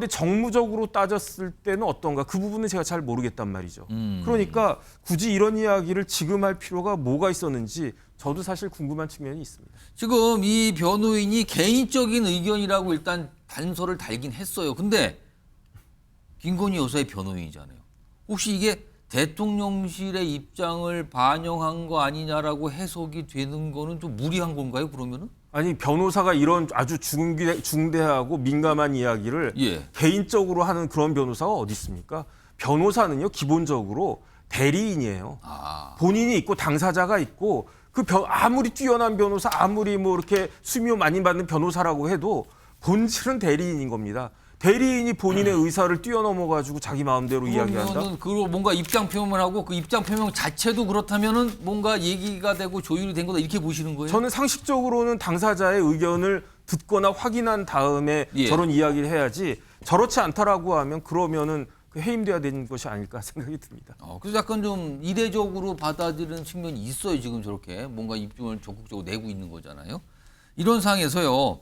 정무적으로 따졌을 때는 어떤가? 그 부분은 제가 잘 모르겠단 말이죠. 그러니까 굳이 이런 이야기를 지금 할 필요가 뭐가 있었는지 저도 사실 궁금한 측면이 있습니다. 지금 이 변호인이 개인적인 의견이라고 일단 단서를 달긴 했어요. 근데 김건희 여사의 변호인이잖아요. 혹시 이게 대통령실의 입장을 반영한 거 아니냐라고 해석이 되는 거는 좀 무리한 건가요, 그러면은? 아니 변호사가 이런 아주 중대하고 민감한 이야기를 개인적으로 하는 그런 변호사가 어디 있습니까? 변호사는요 기본적으로 대리인이에요. 본인이 있고 당사자가 있고 아무리 뛰어난 변호사, 아무리 뭐 이렇게 수임료 많이 받는 변호사라고 해도 본질은 대리인인 겁니다. 대리인이 본인의 의사를 뛰어넘어가지고 자기 마음대로 이야기한다? 그리고 뭔가 입장 표명하고 그 입장 표명 자체도 그렇다면은 뭔가 얘기가 되고 조율이 된 거다 이렇게 보시는 거예요? 저는 상식적으로는 당사자의 의견을 듣거나 확인한 다음에 저런 이야기를 해야지 저렇지 않다라고 하면 그러면은 해임돼야 되는 것이 아닐까 생각이 듭니다. 그래서 약간 좀 이례적으로 받아들이는 측면이 있어요. 지금 저렇게 뭔가 입증을 적극적으로 내고 있는 거잖아요. 이런 상황에서요.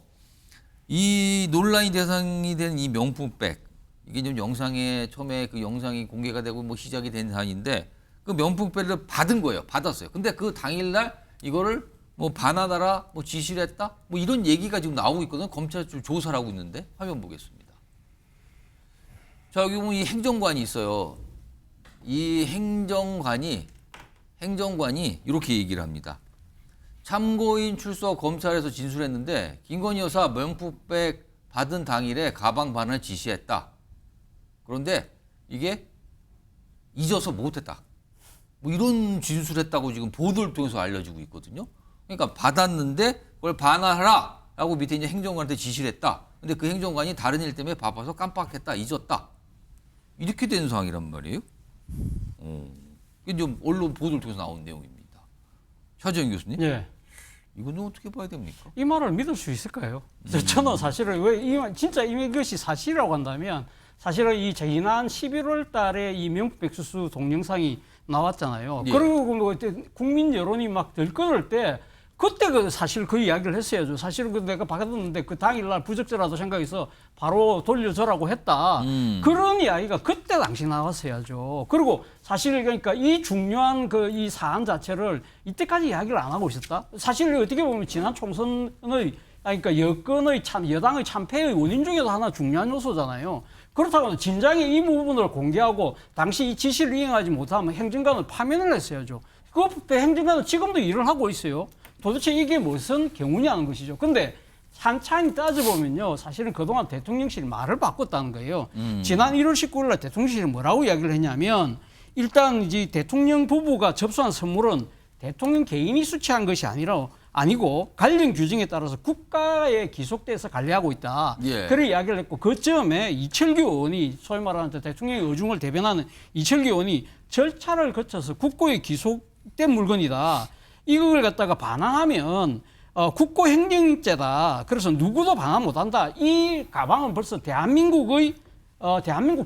이 논란이 대상이 된 이 명품백 이게 좀 영상에 처음에 그 영상이 공개가 되고 뭐 시작이 된 사안인데 그 명품백을 받은 거예요. 받았어요. 근데 그 당일날 이거를 뭐 반환하라 뭐 지시를 했다 뭐 이런 얘기가 지금 나오고 있거든요. 검찰이 좀 조사를 하고 있는데 화면 보겠습니다. 자, 여기 보면 이 행정관이 있어요. 이 행정관이 이렇게 얘기를 합니다. 참고인 출석 검찰에서 진술했는데 김건희 여사 명품백 받은 당일에 가방 반환을 지시했다. 그런데 이게 잊어서 못했다. 뭐 이런 진술했다고 지금 보도를 통해서 알려지고 있거든요. 그러니까 받았는데 그걸 반환하라 라고 밑에 이제 행정관한테 지시를 했다. 근데 그 행정관이 다른 일 때문에 바빠서 깜빡했다, 잊었다. 이렇게 된 상황이란 말이에요. 이게 좀 언론 보도를 통해서 나온 내용입니다. 차재현 교수님. 예. 이건 어떻게 봐야 됩니까? 이 말을 믿을 수 있을까요? 저는 사실은 진짜 이것이 사실이라고 한다면 사실은 이 지난 11월 달에 이 명품백 수수 동영상이 나왔잖아요. 그리고 뭐 국민 여론이 막 들끓을 때 그때 사실 그 이야기를 했어야죠. 사실은 내가 받았는데 그 당일날 부적절하다고 생각해서 바로 돌려줘라고 했다. 그런 이야기가 그때 당시 나왔어야죠. 그리고 사실 그러니까 이 중요한 이 사안 자체를 이때까지 이야기를 안 하고 있었다. 사실 어떻게 보면 지난 총선의 그러니까 여당의 참패의 원인 중에도 하나 중요한 요소잖아요. 그렇다고 진작에 이 부분을 공개하고 당시 이 지시를 이행하지 못하면 행정관을 파면을 했어야죠. 그 행정관은 지금도 일을 하고 있어요. 도대체 이게 무슨 경우냐는 것이죠. 근데 찬찬히 따져보면요. 사실은 그동안 대통령실이 말을 바꿨다는 거예요. 지난 1월 19일 날 대통령실이 뭐라고 이야기를 했냐면 일단 이제 대통령 부부가 접수한 선물은 대통령 개인이 수취한 것이 아니고 관련 규정에 따라서 국가에 기속돼서 관리하고 있다. 예. 그런 이야기를 했고 그쯤에 이철규 의원이 소위 말하는 대통령의 의중을 대변하는 이철규 의원이 절차를 거쳐서 국고에 기속된 물건이다. 이걸 갖다가 반환하면 국고 행정죄다. 그래서 누구도 반환 못한다. 이 가방은 벌써 대한민국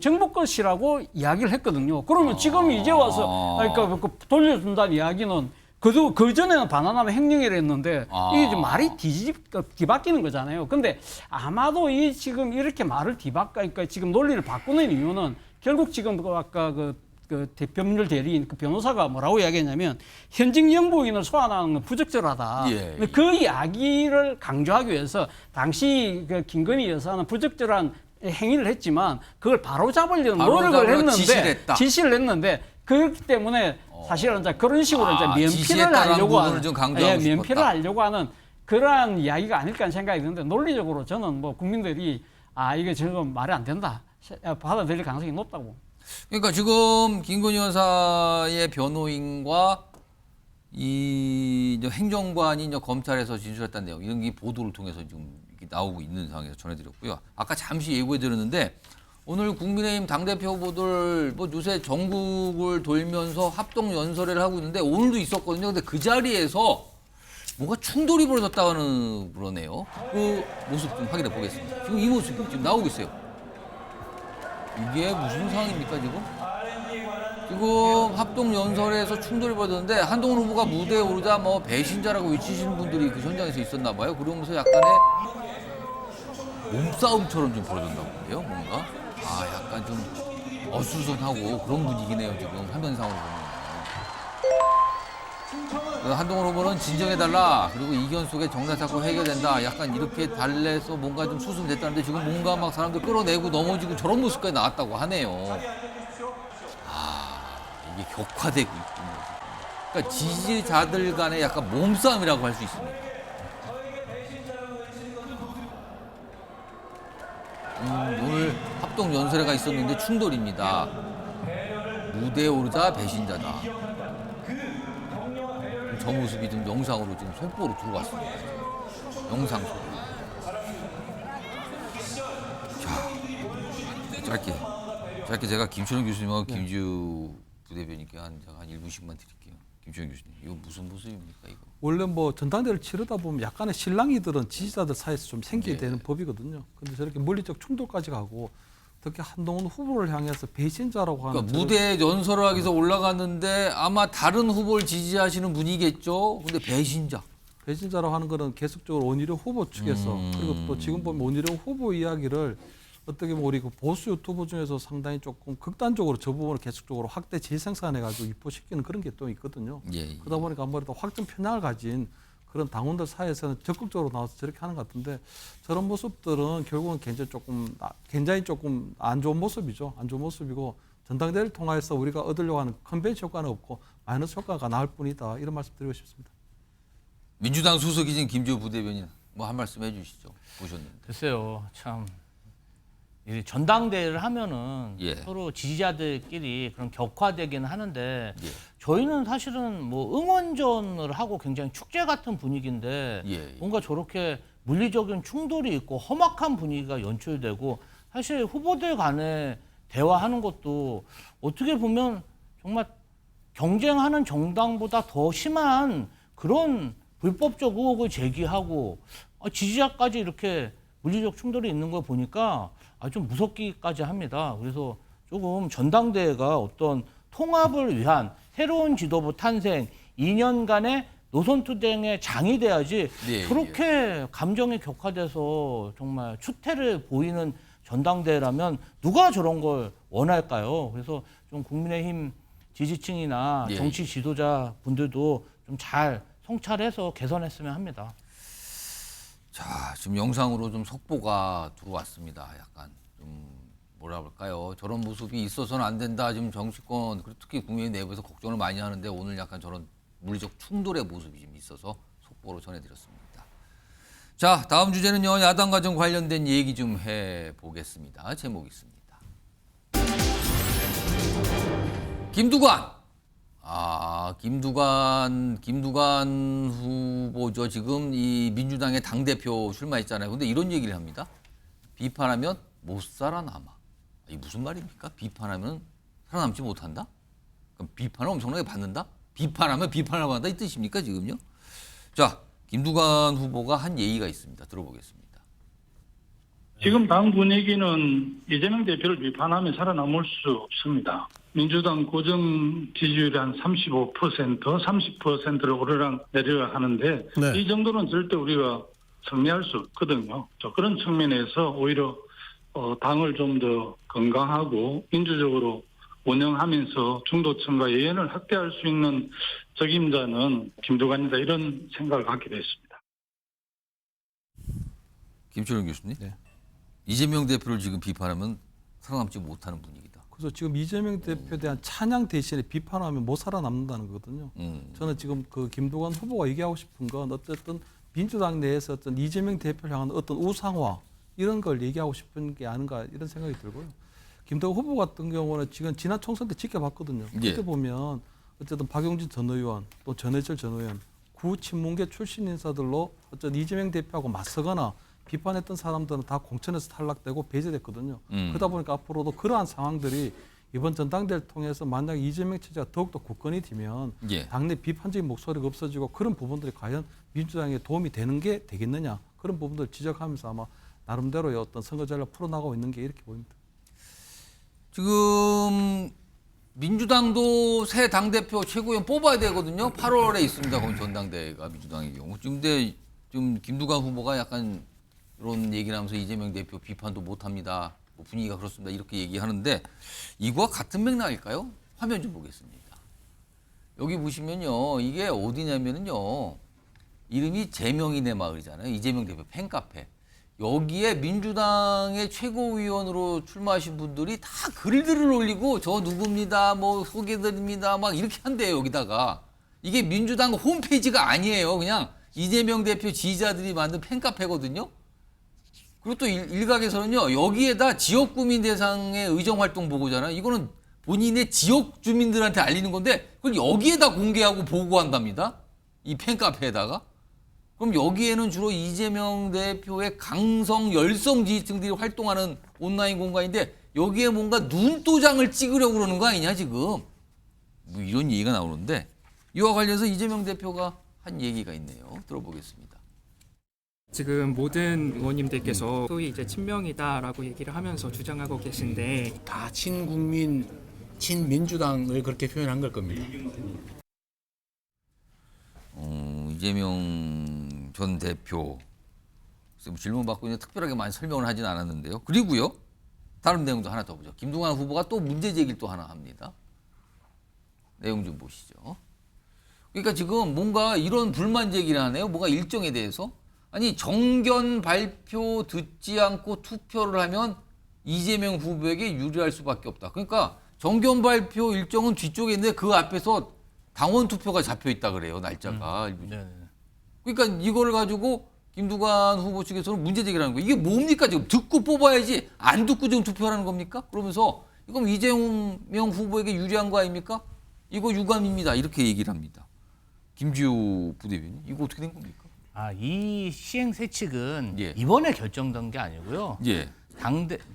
정부 것이라고 이야기를 했거든요. 그러면 지금 이제 와서 그러니까 돌려준다는 이야기는 그 전에는 반환하면 행령이라 했는데 이게 좀 말이 뒤바뀌는 거잖아요. 근데 아마도 지금 이렇게 말을 그러니까 지금 논리를 바꾸는 이유는 결국 지금 아까 그 법률 대리인 그 변호사가 뭐라고 이야기했냐면 현직 영부인을 소환하는 건 부적절하다. 예. 그 이야기를 강조하기 위해서 당시 그 김건희 여사는 부적절한 행위를 했지만 그걸 바로잡으려는 노력을 했는데 지시를 했는데 그렇기 때문에 사실은 이제 그런 식으로 이제 면피를 하려고 하는 그러한 이야기가 아닐까 하는 생각이 드는데 논리적으로 저는 뭐 국민들이 이게 지금 말이 안 된다 받아들일 가능성이 높다고. 그러니까 지금 김건희 여사의 변호인과 이 행정관이 검찰에서 진술했다는 내용 이런 게 보도를 통해서 지금 나오고 있는 상황에서 전해드렸고요. 아까 잠시 예고해드렸는데 오늘 국민의힘 당대표 후보들 뭐 요새 전국을 돌면서 합동 연설회를 하고 있는데 오늘도 있었거든요. 근데 그 자리에서 뭔가 충돌이 벌어졌다는 그러네요. 그 모습 좀 확인해 보겠습니다. 지금 이 모습이 지금 나오고 있어요. 이게 무슨 상황입니까 지금? 지금 합동 연설회에서 충돌이 벌어졌는데 한동훈 후보가 무대에 오르자 뭐 배신자라고 외치시는 분들이 그 현장에서 있었나 봐요. 그러면서 약간의 몸싸움처럼 좀 벌어졌나 본데요, 뭔가. 약간 좀 어수선하고 그런 분위기네요, 지금 화면상으로 보면. 한동훈 후보는 진정해달라. 그리고 이견 속에 정당 사건 해결된다. 약간 이렇게 달래서 뭔가 좀 수습됐다는데 지금 뭔가 막 사람들 끌어내고 넘어지고 저런 모습까지 나왔다고 하네요. 이게 격화되고 있군요. 그러니까 지지자들 간의 약간 몸싸움이라고 할 수 있습니다. 오늘 합동 연설회가 있었는데 충돌입니다. 무대에 오르자 배신자다. 저 모습이 좀 영상으로 지금 속보로 들어왔습니다. 영상 속보. 자, 짧게 제가 김철원 교수님하고 김지우 부대변인께 한 1분씩만 드릴게요. 김철원 교수님, 이거 무슨 모습입니까, 이거? 원래 뭐 전당대회를 치르다 보면 약간의 실랑이들은 지지자들 사이에서 좀 생기게 되는 법이거든요. 근데 저렇게 물리적 충돌까지 가고 특히 한동훈 후보를 향해서 배신자라고 하는 그러니까 무대 연설을 하기 위해서 올라갔는데 아마 다른 후보를 지지하시는 분이겠죠. 근데 배신자라고 하는 거는 계속적으로 원희룡 후보 측에서 그리고 또 지금 보면 원희룡 후보 이야기를 어떻게 보면 우리 그 보수 유튜버 중에서 상당히 조금 극단적으로 저 부분을 계속적으로 확대 재생산해가지고 유포시키는 그런 게 또 있거든요. 그러다 보니까 아무래도 확정 편향을 가진 그런 당원들 사이에서는 적극적으로 나와서 저렇게 하는 것 같은데 저런 모습들은 결국은 굉장히 조금 안 좋은 모습이죠. 안 좋은 모습이고 전당대회를 통해서 우리가 얻으려고 하는 컨벤션 효과는 없고 마이너스 효과가 나을 뿐이다. 이런 말씀 드리고 싶습니다. 민주당 수석이신 김지우 부대변인 뭐 한 말씀 해주시죠. 보셨는데. 글쎄요, 참. 전당대회를 하면은 서로 지지자들끼리 그런 격화되기는 하는데 저희는 사실은 뭐 응원전을 하고 굉장히 축제 같은 분위기인데 뭔가 저렇게 물리적인 충돌이 있고 험악한 분위기가 연출되고 사실 후보들 간에 대화하는 것도 어떻게 보면 정말 경쟁하는 정당보다 더 심한 그런 불법적 의혹을 제기하고 지지자까지 이렇게 물리적 충돌이 있는 걸 보니까 좀 무섭기까지 합니다. 그래서 조금 전당대회가 어떤 통합을 위한 새로운 지도부 탄생, 2년간의 노선투쟁의 장이 돼야지 저렇게 감정이 격화돼서 정말 추태를 보이는 전당대회라면 누가 저런 걸 원할까요? 그래서 좀 국민의힘 지지층이나 정치 지도자 분들도 좀 잘 성찰해서 개선했으면 합니다. 자, 지금 영상으로 좀 속보가 들어왔습니다. 약간 좀 뭐라 그럴까요? 저런 모습이 있어서는 안 된다. 지금 정치권, 특히 국민의 내부에서 걱정을 많이 하는데 오늘 약간 저런 물리적 충돌의 모습이 좀 있어서 속보. 속보로 전해드렸습니다. 자, 다음 주제는요. 야당과 좀 관련된 얘기 좀 해보겠습니다. 제목이 있습니다. 김두관. 김두관 후보죠. 지금 이 민주당의 당대표 출마했잖아요. 근데 이런 얘기를 합니다. 비판하면 못 살아남아. 이게 무슨 말입니까? 비판하면 살아남지 못한다? 그럼 비판을 엄청나게 받는다? 비판하면 비판을 받는다 이 뜻입니까 지금요? 자, 김두관 후보가 한 얘기가 있습니다. 들어보겠습니다. 지금 당 분위기는 이재명 대표를 비판하면 살아남을 수 없습니다. 민주당 고정 지지율이 한 35%, 30%로 오르락 내리락 하는데 네. 이 정도는 절대 우리가 승리할 수 없거든요. 그런 측면에서 오히려 당을 좀 더 건강하고 민주적으로 운영하면서 중도층과 예연을 확대할 수 있는 적임자는 김두관이다 이런 생각을 갖게 됐습니다. 김철용 교수님. 네. 이재명 대표를 지금 비판하면 살아남지 못하는 분위기다. 그래서 지금 이재명 대표에 대한 찬양 대신에 비판하면 못 살아남는다는 거거든요. 저는 지금 그 김두관 후보가 얘기하고 싶은 건 어쨌든 민주당 내에서 어떤 이재명 대표를 향한 어떤 우상화 이런 걸 얘기하고 싶은 게 아닌가 이런 생각이 들고요. 김두관 후보 같은 경우는 지금 지난 총선 때 지켜봤거든요. 그때 예. 보면 어쨌든 박용진 전 의원 또 전해철 전 의원 구친문계 출신 인사들로 어쨌든 이재명 대표하고 맞서거나 비판했던 사람들은 다 공천에서 탈락되고 배제됐거든요. 그러다 보니까 앞으로도 그러한 상황들이 이번 전당대회를 통해서 만약 이재명 체제가 더욱더 굳건히 되면 예. 당내 비판적인 목소리가 없어지고 그런 부분들이 과연 민주당에 도움이 되는 게 되겠느냐 그런 부분들을 지적하면서 아마 나름대로의 어떤 선거 전략을 풀어나가고 있는 게 이렇게 보입니다. 지금 민주당도 새 당대표 최고위원 뽑아야 되거든요. 8월에 있습니다. 거기 전당대회가 민주당의 경우. 근데 좀 김두관 후보가 약간 이런 얘기를 하면서 이재명 대표 비판도 못합니다. 뭐 분위기가 그렇습니다. 이렇게 얘기하는데 이거와 같은 맥락일까요? 화면 좀 보겠습니다. 여기 보시면요. 이게 어디냐면은요. 이름이 제명인의 마을이잖아요. 이재명 대표 팬카페. 여기에 민주당의 최고위원으로 출마하신 분들이 다 글들을 올리고 저 누구입니다. 뭐 소개드립니다. 막 이렇게 한대요. 여기다가. 이게 민주당 홈페이지가 아니에요. 그냥 이재명 대표 지지자들이 만든 팬카페거든요. 그리고 또 일각에서는요. 여기에다 지역구민 대상의 의정활동 보고잖아요. 이거는 본인의 지역 주민들한테 알리는 건데 그걸 여기에다 공개하고 보고한답니다. 이 팬카페에다가. 그럼 여기에는 주로 이재명 대표의 강성 열성 지지층들이 활동하는 온라인 공간인데 여기에 뭔가 눈도장을 찍으려고 그러는 거 아니냐 지금. 뭐 이런 얘기가 나오는데 이와 관련해서 이재명 대표가 한 얘기가 있네요. 들어보겠습니다. 지금 모든 의원님들께서 소위 이제 친명이다라고 얘기를 하면서 주장하고 계신데 다 친국민, 친민주당을 그렇게 표현한 걸 겁니다. 이재명 전 대표 질문 받고 있는데 특별하게 많이 설명을 하진 않았는데요. 그리고요. 다른 내용도 하나 더 보죠. 김두관 후보가 또 문제 제기를 또 하나 합니다. 내용 좀 보시죠. 그러니까 지금 뭔가 이런 불만 제기를 하네요. 뭔가 일정에 대해서. 아니 정견 발표 듣지 않고 투표를 하면 이재명 후보에게 유리할 수밖에 없다. 그러니까 정견 발표 일정은 뒤쪽에 있는데 그 앞에서 당원 투표가 잡혀 있다 그래요. 날짜가. 그러니까 이거를 가지고 김두관 후보 측에서는 문제 제기를 하는 거예요. 이게 뭡니까 지금 듣고 뽑아야지 안 듣고 지금 투표하는 겁니까? 그러면서 이건 이재명 후보에게 유리한 거 아닙니까? 이거 유감입니다. 이렇게 얘기를 합니다. 김지우 부대변인 이거 어떻게 된 겁니까? 이 시행세칙은 예. 이번에 결정된 게 아니고요. 예.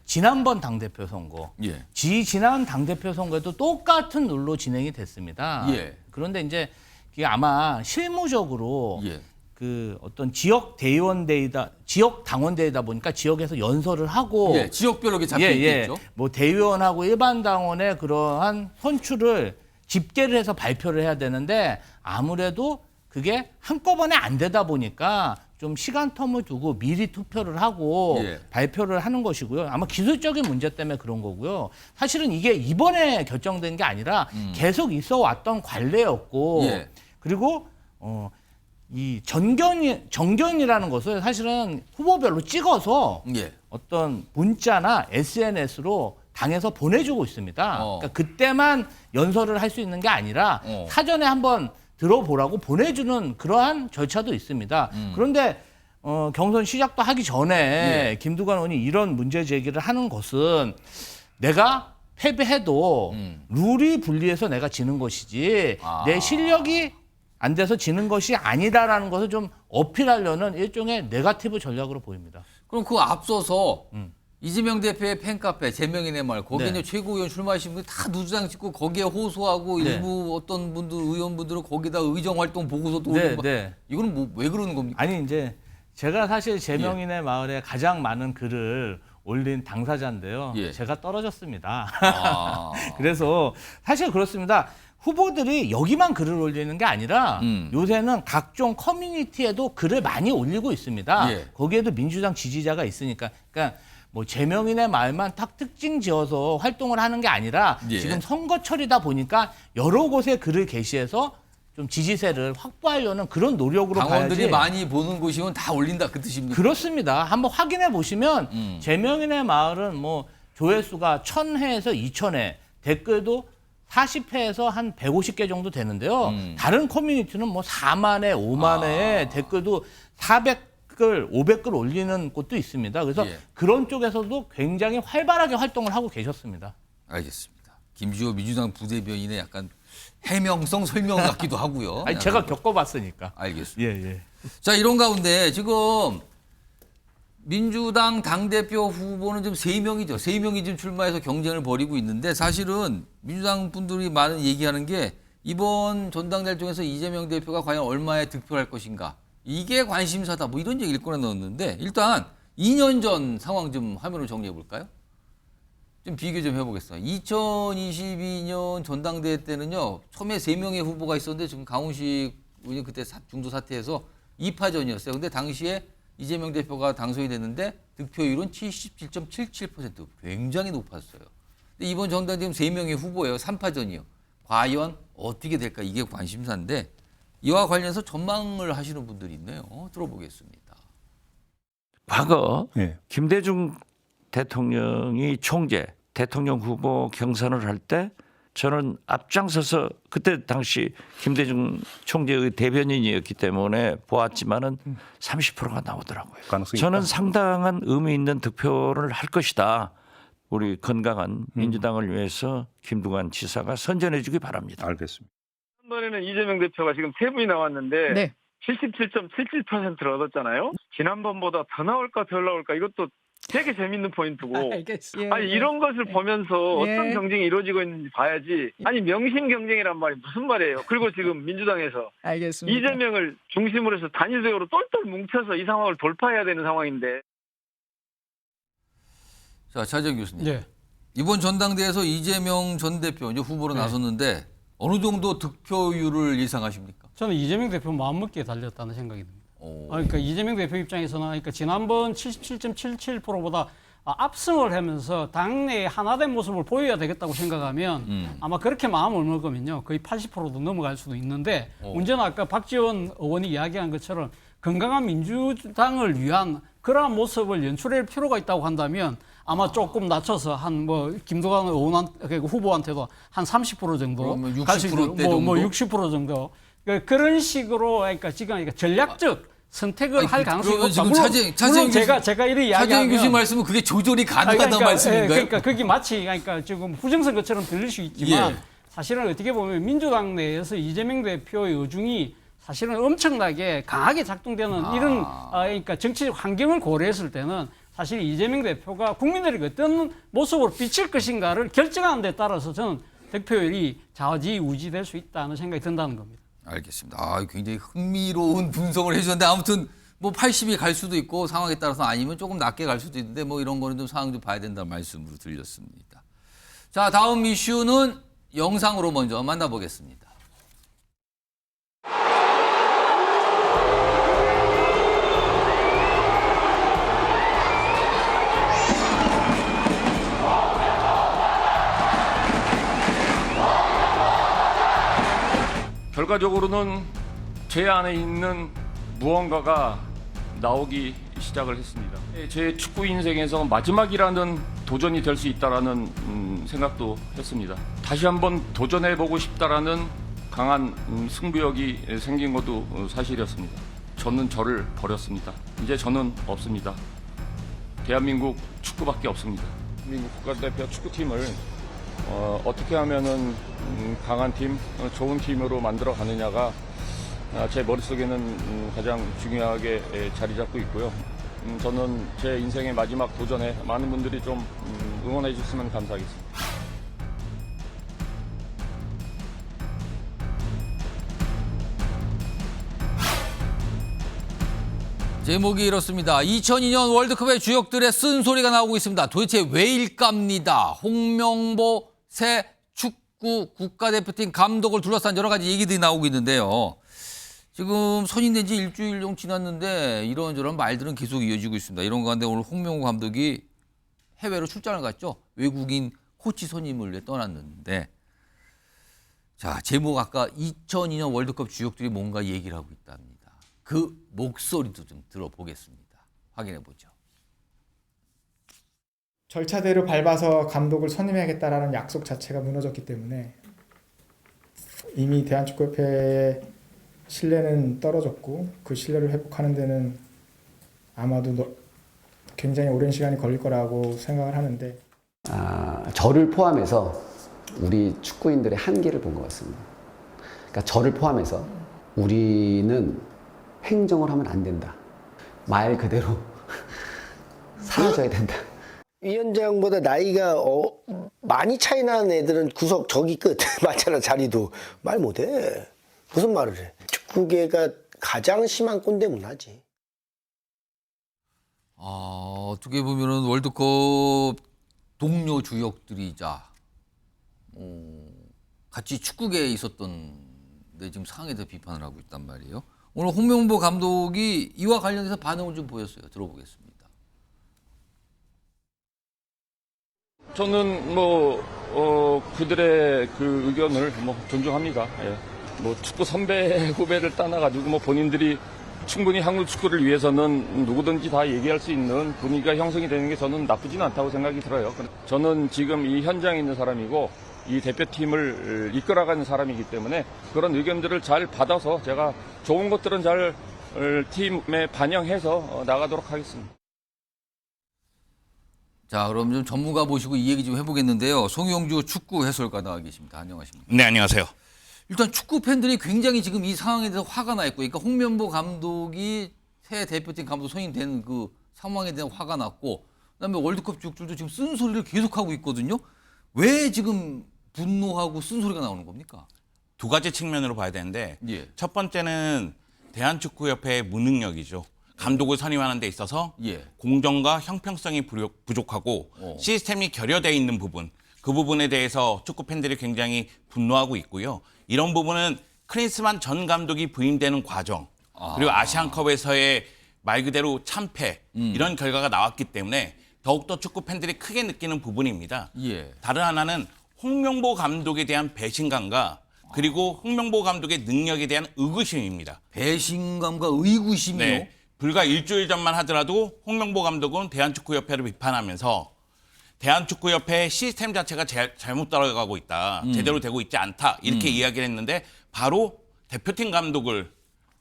지난번 당대표 선거, 예. 지난 당대표 선거에도 똑같은 룰로 진행이 됐습니다. 예. 그런데 이제 이게 아마 실무적으로 예. 그 어떤 지역 대의원대이다, 지역 당원대이다 보니까 지역에서 연설을 하고 예. 지역별로 이렇게 잡혀 있겠죠. 뭐 대의원하고 일반 당원의 그러한 선출을 집계를 해서 발표를 해야 되는데 아무래도 그게 한꺼번에 안 되다 보니까 좀 시간 텀을 두고 미리 투표를 하고 예. 발표를 하는 것이고요. 아마 기술적인 문제 때문에 그런 거고요. 사실은 이게 이번에 결정된 게 아니라 계속 있어 왔던 관례였고 예. 그리고 이 정견이라는 것을 사실은 후보별로 찍어서 예. 어떤 문자나 SNS로 당에서 보내주고 있습니다. 그러니까 그때만 연설을 할 수 있는 게 아니라 사전에 한번 들어보라고 보내주는 그러한 절차도 있습니다. 그런데 경선 시작도 하기 전에 김두관 의원이 이런 문제 제기를 하는 것은 내가 패배해도 룰이 불리해서 내가 지는 것이지 내 실력이 안 돼서 지는 것이 아니다라는 것을 좀 어필하려는 일종의 네거티브 전략으로 보입니다. 그럼 그 앞서서 이재명 대표의 팬카페 제명인의 말 거기에 네. 이제 최고위원 출마하신 분이 다 누주장 찍고 거기에 호소하고 네. 일부 어떤 분들 의원분들은 거기다 의정 활동 보고서도 네, 올리고 네. 이거는 뭐 왜 그러는 겁니까? 아니 이제 제가 사실 제명인의 마을에 가장 많은 글을 올린 당사자인데요. 제가 떨어졌습니다. 그래서 사실 그렇습니다. 후보들이 여기만 글을 올리는 게 아니라 요새는 각종 커뮤니티에도 글을 많이 올리고 있습니다. 거기에도 민주당 지지자가 있으니까. 그러니까 뭐 제명인의 말만 딱 특징 지어서 활동을 하는 게 아니라 지금 선거철이다 보니까 여러 곳에 글을 게시해서 좀 지지세를 확보하려는 그런 노력으로 당원들이 봐야지. 많이 보는 곳이면 다 올린다 그 뜻입니까? 그렇습니다. 한번 확인해 보시면 제명인의 마을은 뭐 조회수가 1000회에서 2000회, 댓글도 40회에서 한 150개 정도 되는데요. 다른 커뮤니티는 뭐 4만 회, 5만 회 댓글도 400글, 500글 올리는 곳도 있습니다. 그래서 그런 쪽에서도 굉장히 활발하게 활동을 하고 계셨습니다. 알겠습니다. 김주호 민주당 부대변인의 약간 해명성 설명 같기도 하고요. 아니, 제가 겪어봤으니까. 알겠습니다. 자, 이런 가운데 지금 민주당 당대표 후보는 지금 3명이죠. 3명이 지금 출마해서 경쟁을 벌이고 있는데 사실은 민주당 분들이 많은 얘기하는 게 이번 전당대회 중에서 이재명 대표가 과연 얼마에 득표할 것인가. 이게 관심사다. 뭐 이런 얘기를 꺼내 넣었는데 일단 2년 전 상황 좀 화면으로 정리해 볼까요? 좀 비교 좀 해보겠습니다. 2022년 전당대회 때는요. 처음에 3명의 후보가 있었는데 지금 강훈식 의원이 그때 중도 사퇴해서 2파전이었어요. 근데 당시에 이재명 대표가 당선이 됐는데 득표율은 77.77%. 굉장히 높았어요. 근데 이번 전당대회 3명의 후보예요. 3파전이요. 과연 어떻게 될까? 이게 관심사인데 이와 관련해서 전망을 하시는 분들이 있네요. 들어보겠습니다. 과거 김대중 대통령이 총재, 대통령 후보 경선을 할 때 저는 앞장서서 그때 당시 김대중 총재의 대변인이었기 때문에 보았지만은 30%가 나오더라고요. 저는 상당한 의미 있는 득표를 할 것이다. 우리 건강한 민주당을 위해서 김두관 지사가 선전해 주기 바랍니다. 알겠습니다. 지난번에는 이재명 대표가 지금 3분이 나왔는데 77.77%를 얻었잖아요. 지난번보다 더 나올까 덜 나올까 이것도 되게 재밌는 포인트고. 아니 이런 것을 보면서 어떤 경쟁이 이루어지고 있는지 봐야지. 아니 명심 경쟁이란 말이 무슨 말이에요. 그리고 지금 민주당에서 이재명을 중심으로 해서 단일적으로 똘똘 뭉쳐서 이 상황을 돌파해야 되는 상황인데. 자, 차재현 교수님. 이번 전당대회에서 이재명 전 대표 이제 후보로 나섰는데 어느 정도 득표율을 예상하십니까? 저는 이재명 대표 마음먹기에 달렸다는 생각이 듭니다. 그러니까 이재명 대표 입장에서는 그러니까 지난번 77.77%보다 압승을 하면서 당내에 하나된 모습을 보여야 되겠다고 생각하면 아마 그렇게 마음을 먹으면요 거의 80%도 넘어갈 수도 있는데 문제는 아까 박지원 의원이 이야기한 것처럼 건강한 민주당을 위한 그러한 모습을 연출할 필요가 있다고 한다면 아마 조금 낮춰서 한 뭐 김두관 의원 후보한테도 한 30% 정도 갈 수 있는 뭐 60% 정도 그런 식으로 그러니까 지금 전략적 선택을 할 가능성이 높다. 물론 제가 이렇게 이야기하면 차재현 교수님 말씀은 그게 조절이 가능하다는 말씀인가요? 그러니까 그게 마치 그러니까 지금 부정선거처럼 들릴 수 있지만 사실은 어떻게 보면 민주당 내에서 이재명 대표의 의중이 사실은 엄청나게 강하게 작동되는 이런 그러니까 정치적 환경을 고려했을 때는 사실 이재명 대표가 국민들에게 어떤 모습으로 비칠 것인가를 결정하는 데 따라서 저는 득표율이 좌지우지될 수 있다는 생각이 든다는 겁니다. 알겠습니다. 굉장히 흥미로운 분석을 해주셨는데 아무튼 뭐 80이 갈 수도 있고 상황에 따라서 아니면 조금 낮게 갈 수도 있는데 뭐 이런 거는 좀 상황 좀 봐야 된다는 말씀으로 들렸습니다. 자, 다음 이슈는 영상으로 먼저 만나보겠습니다. 결과적으로는 제 안에 있는 무언가가 나오기 시작을 했습니다. 제 축구 인생에서 마지막이라는 도전이 될 수 있다라는 생각도 했습니다. 다시 한번 도전해보고 싶다라는 강한 승부욕이 생긴 것도 사실이었습니다. 저는 저를 버렸습니다. 이제 저는 없습니다. 대한민국 축구밖에 없습니다. 미국 국가대표 축구팀을 어떻게 하면은 강한 팀, 좋은 팀으로 만들어 가느냐가 제 머릿속에는 가장 중요하게 자리 잡고 있고요. 저는 제 인생의 마지막 도전에 많은 분들이 좀 응원해 주셨으면 감사하겠습니다. 제목이 이렇습니다. 2002년 월드컵의 주역들의 쓴소리가 나오고 있습니다. 도대체 왜일까입니다. 홍명보 새 축구 국가대표팀 감독을 둘러싼 여러 가지 얘기들이 나오고 있는데요. 지금 선임된 지 일주일 정도 지났는데 이런저런 말들은 계속 이어지고 있습니다. 이런 가운데 오늘 홍명보 감독이 해외로 출장을 갔죠. 외국인 코치 선임을 위해 떠났는데, 자, 제목 아까 2002년 월드컵 주역들이 뭔가 얘기를 하고 있답니다. 그 목소리도 좀 들어보겠습니다. 확인해 보죠. 절차대로 밟아서 감독을 선임해야겠다라는 약속 자체가 무너졌기 때문에 이미 대한축구협회의 신뢰는 떨어졌고 그 신뢰를 회복하는 데는 아마도 굉장히 오랜 시간이 걸릴 거라고 생각을 하는데 저를 포함해서 우리 축구인들의 한계를 본 것 같습니다. 그러니까 저를 포함해서 우리는 행정을 하면 안 된다. 말 그대로 사라져야 된다. 위원장보다 나이가 많이 차이 나는 애들은 구석 저기 끝 맞잖아. 자리도 말 못해. 무슨 말을 해. 축구계가 가장 심한 꼰대 문화지. 어떻게 보면은 월드컵 동료 주역들이자 같이 축구계에 있었던 데 지금 상황에 대해 비판을 하고 있단 말이에요. 오늘 홍명보 감독이 이와 관련해서 반응을 좀 보였어요. 들어보겠습니다. 저는 그들의 그 의견을 존중합니다. 예. 축구 선배 후배를 떠나가지고 본인들이 충분히 한국 축구를 위해서는 누구든지 다 얘기할 수 있는 분위기가 형성이 되는 게 저는 나쁘지는 않다고 생각이 들어요. 저는 지금 이 현장에 있는 사람이고 이 대표팀을 이끌어가는 사람이기 때문에 그런 의견들을 잘 받아서 제가 좋은 것들은 잘 팀에 반영해서 나가도록 하겠습니다. 자, 그럼 좀 전문가 모시고 이 얘기 좀 해보겠는데요. 송영주 축구 해설가 나와 계십니다. 안녕하십니까? 네, 안녕하세요. 일단 축구 팬들이 굉장히 지금 이 상황에 대해서 화가 나 있고, 그러니까 홍명보 감독이 새 대표팀 감독 선임된 그 상황에 대한 화가 났고, 그다음에 월드컵 주역들도 지금 쓴소리를 계속하고 있거든요. 왜 지금 분노하고 쓴소리가 나오는 겁니까? 두 가지 측면으로 봐야 되는데 첫 번째는 대한축구협회의 무능력이죠. 감독을 선임하는 데 있어서 공정과 형평성이 부족하고 시스템이 결여되어 있는 부분, 그 부분에 대해서 축구 팬들이 굉장히 분노하고 있고요. 이런 부분은 크리스만 전 감독이 부임되는 과정, 그리고 아시안컵에서의 말 그대로 참패, 이런 결과가 나왔기 때문에 더욱더 축구 팬들이 크게 느끼는 부분입니다. 다른 하나는 홍명보 감독에 대한 배신감과 그리고 홍명보 감독의 능력에 대한 의구심입니다. 배신감과 의구심이요? 네. 불과 일주일 전만 하더라도 홍명보 감독은 대한축구협회를 비판하면서 대한축구협회의 시스템 자체가 잘못 따라가고 있다. 제대로 되고 있지 않다. 이렇게 이야기를 했는데 바로 대표팀 감독을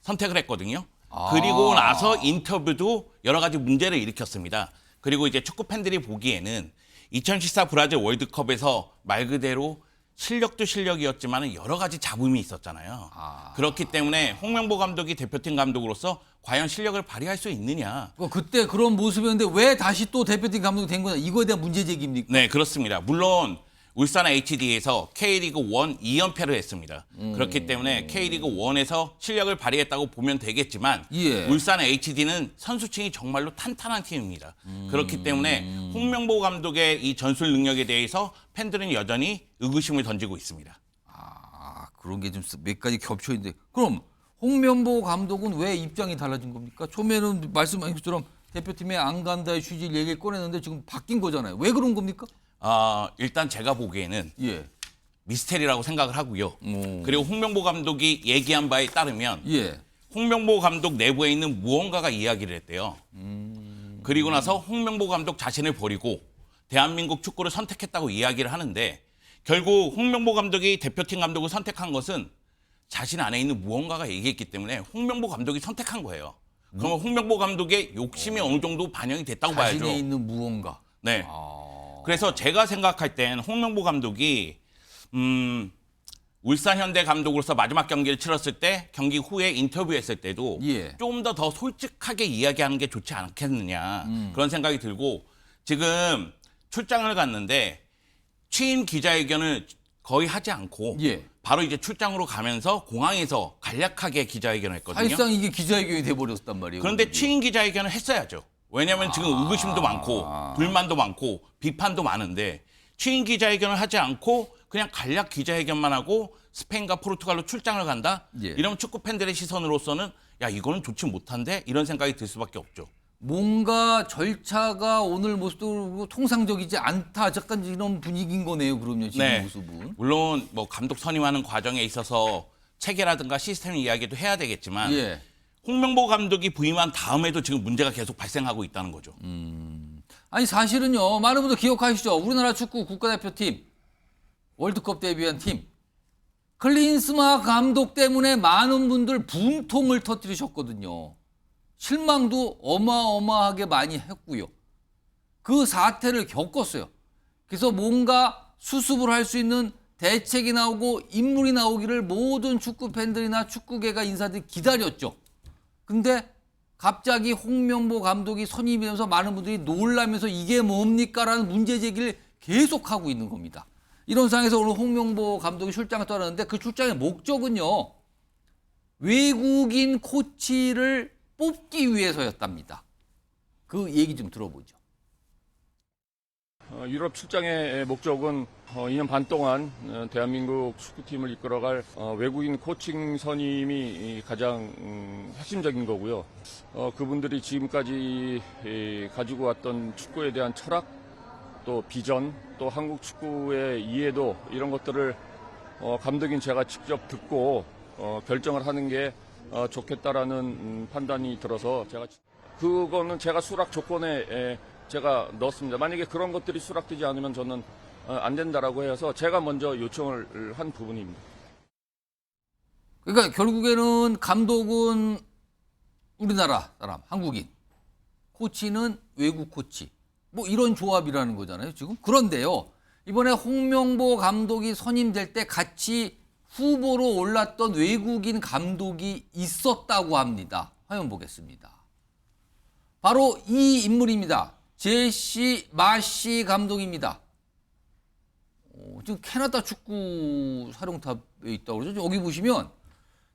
선택을 했거든요. 그리고 나서 인터뷰도 여러 가지 문제를 일으켰습니다. 그리고 이제 축구 팬들이 보기에는 2014 브라질 월드컵에서 말 그대로 실력도 실력이었지만 여러 가지 잡음이 있었잖아요. 그렇기 때문에 홍명보 감독이 대표팀 감독으로서 과연 실력을 발휘할 수 있느냐. 그때 그런 모습이었는데 왜 다시 또 대표팀 감독이 된 거냐. 이거에 대한 문제 제기입니까? 네, 그렇습니다. 물론 울산 HD에서 K리그 1 2연패를 했습니다. 그렇기 때문에 K리그 1에서 실력을 발휘했다고 보면 되겠지만 울산 HD는 선수층이 정말로 탄탄한 팀입니다. 그렇기 때문에 홍명보 감독의 이 전술 능력에 대해서 팬들은 여전히 의구심을 던지고 있습니다. 그런 게 좀 몇 가지 겹쳐 있는데 그럼 홍명보 감독은 왜 입장이 달라진 겁니까? 처음에는 말씀하신 것처럼 대표팀에 안 간다의 취지를 얘기를 꺼냈는데 지금 바뀐 거잖아요. 왜 그런 겁니까? 일단 제가 보기에는 미스테리라고 생각을 하고요. 그리고 홍명보 감독이 얘기한 바에 따르면 홍명보 감독 내부에 있는 무언가가 이야기를 했대요. 그리고 나서 홍명보 감독 자신을 버리고 대한민국 축구를 선택했다고 이야기를 하는데 결국 홍명보 감독이 대표팀 감독을 선택한 것은 자신 안에 있는 무언가가 얘기했기 때문에 홍명보 감독이 선택한 거예요. 그러면 홍명보 감독의 욕심이 어느 정도 반영이 됐다고 봐야죠. 자신에 있는 무언가. 네. 그래서 제가 생각할 땐 홍명보 감독이 울산 현대 감독으로서 마지막 경기를 치렀을 때 경기 후에 인터뷰했을 때도 좀 더 솔직하게 이야기하는 게 좋지 않겠느냐 그런 생각이 들고 지금 출장을 갔는데 취임 기자회견을 거의 하지 않고 바로 이제 출장으로 가면서 공항에서 간략하게 기자회견을 했거든요. 사실상 이게 기자회견이 돼버렸단 말이에요. 그런데 취임 기자회견을 했어야죠. 왜냐하면 지금 의구심도 많고 불만도 많고 비판도 많은데 취임 기자회견을 하지 않고 그냥 간략 기자회견만 하고 스페인과 포르투갈로 출장을 간다? 이러면 축구 팬들의 시선으로서는 야 이거는 좋지 못한데 이런 생각이 들 수밖에 없죠. 뭔가 절차가 오늘 모습도 통상적이지 않다. 약간 이런 분위기인 거네요. 그럼요. 지금 모습은. 물론 뭐 감독 선임하는 과정에 있어서 체계라든가 시스템 이야기도 해야 되겠지만 홍명보 감독이 부임한 다음에도 지금 문제가 계속 발생하고 있다는 거죠. 아니 사실은요. 많은 분들 기억하시죠. 우리나라 축구 국가대표팀 월드컵 데뷔한 팀 클린스만 감독 때문에 많은 분들 분통을 터뜨리셨거든요. 실망도 어마어마하게 많이 했고요. 그 사태를 겪었어요. 그래서 뭔가 수습을 할 수 있는 대책이 나오고 인물이 나오기를 모든 축구 팬들이나 축구계가 인사들이 기다렸죠. 근데 갑자기 홍명보 감독이 선임이 되면서 많은 분들이 놀라면서 이게 뭡니까? 라는 문제 제기를 계속하고 있는 겁니다. 이런 상황에서 오늘 홍명보 감독이 출장을 떠났는데 그 출장의 목적은요. 외국인 코치를 뽑기 위해서였답니다. 그 얘기 좀 들어보죠. 유럽 출장의 목적은 2년 반 동안 대한민국 축구팀을 이끌어갈 외국인 코칭 선임이 가장 핵심적인 거고요. 그분들이 지금까지 가지고 왔던 축구에 대한 철학, 또 비전, 또 한국 축구의 이해도 이런 것들을 감독인 제가 직접 듣고 결정을 하는 게 좋겠다라는 판단이 들어서 그거는 제가 수락 조건에 제가 넣었습니다. 만약에 그런 것들이 수락되지 않으면 저는 안 된다라고 해서 제가 먼저 요청을 한 부분입니다. 그러니까 결국에는 감독은 우리나라 사람, 한국인, 코치는 외국 코치. 뭐 이런 조합이라는 거잖아요, 지금. 그런데요. 이번에 홍명보 감독이 선임될 때 같이 후보로 올랐던 외국인 감독이 있었다고 합니다. 화면 보겠습니다. 바로 이 인물입니다. 제시 마시 감독입니다. 지금 캐나다 축구 사령탑에 있다고 그러죠. 여기 보시면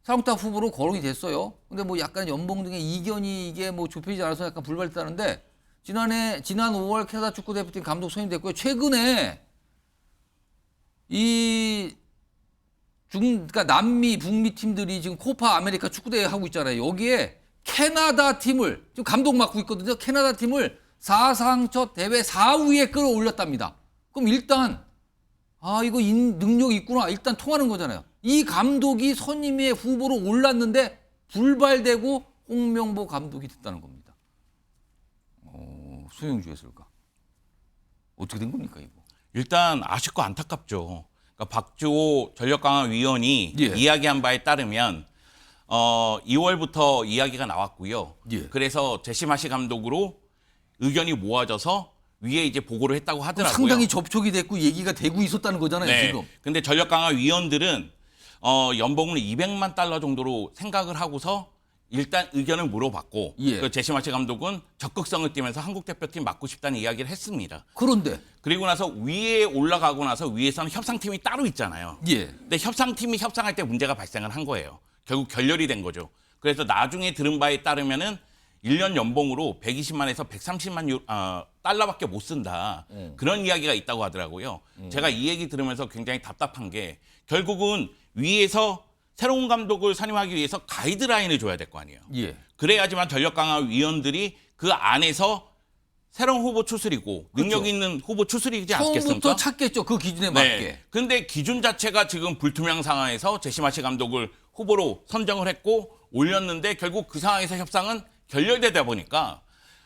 사령탑 후보로 거론이 됐어요. 근데 뭐 약간 연봉 등의 이견이 이게 뭐 좁혀지지 않아서 약간 불발됐다는데 지난 5월 캐나다 축구 대표팀 감독 선임됐고요. 최근에 그러니까 남미, 북미 팀들이 지금 코파 아메리카 축구대회 하고 있잖아요. 여기에 캐나다 팀을 지금 감독 맡고 있거든요. 캐나다 팀을 사상 첫 대회 4위에 끌어올렸답니다. 그럼 일단 이거 능력이 있구나. 일단 통하는 거잖아요. 이 감독이 선임의 후보로 올랐는데 불발되고 홍명보 감독이 됐다는 겁니다. 소영주 해설가. 어떻게 된 겁니까, 이거? 일단 아쉽고 안타깝죠. 그러니까 박주호 전력강화위원이 이야기한 바에 따르면 2월부터 이야기가 나왔고요. 그래서 제시마시 감독으로 의견이 모아져서 위에 이제 보고를 했다고 하더라고요. 상당히 접촉이 됐고 얘기가 되고 있었다는 거잖아요, 지금. 근데 전력강화위원들은 연봉을 200만 달러 정도로 생각을 하고서 일단 의견을 물어봤고 그 제시마시 감독은 적극성을 띠면서 한국 대표팀 맡고 싶다는 이야기를 했습니다. 그런데 그리고 나서 위에 올라가고 나서 위에서는 협상팀이 따로 있잖아요. 근데 협상팀이 협상할 때 문제가 발생을 한 거예요. 결국 결렬이 된 거죠. 그래서 나중에 들은 바에 따르면은 1년 연봉으로 120만에서 130만 달러밖에 못 쓴다. 그런 이야기가 있다고 하더라고요. 제가 이 얘기 들으면서 굉장히 답답한 게 결국은 위에서 새로운 감독을 선임하기 위해서 가이드라인을 줘야 될 거 아니에요. 그래야지만 전력강화위원들이 그 안에서 새로운 후보 추스리고 능력 있는 후보 추스리지 않겠습니까? 처음부터 찾겠죠. 그 기준에 맞게. 근데 기준 자체가 지금 불투명 상황에서 제시마시 감독을 후보로 선정을 했고 올렸는데 결국 그 상황에서 협상은 결렬되다 보니까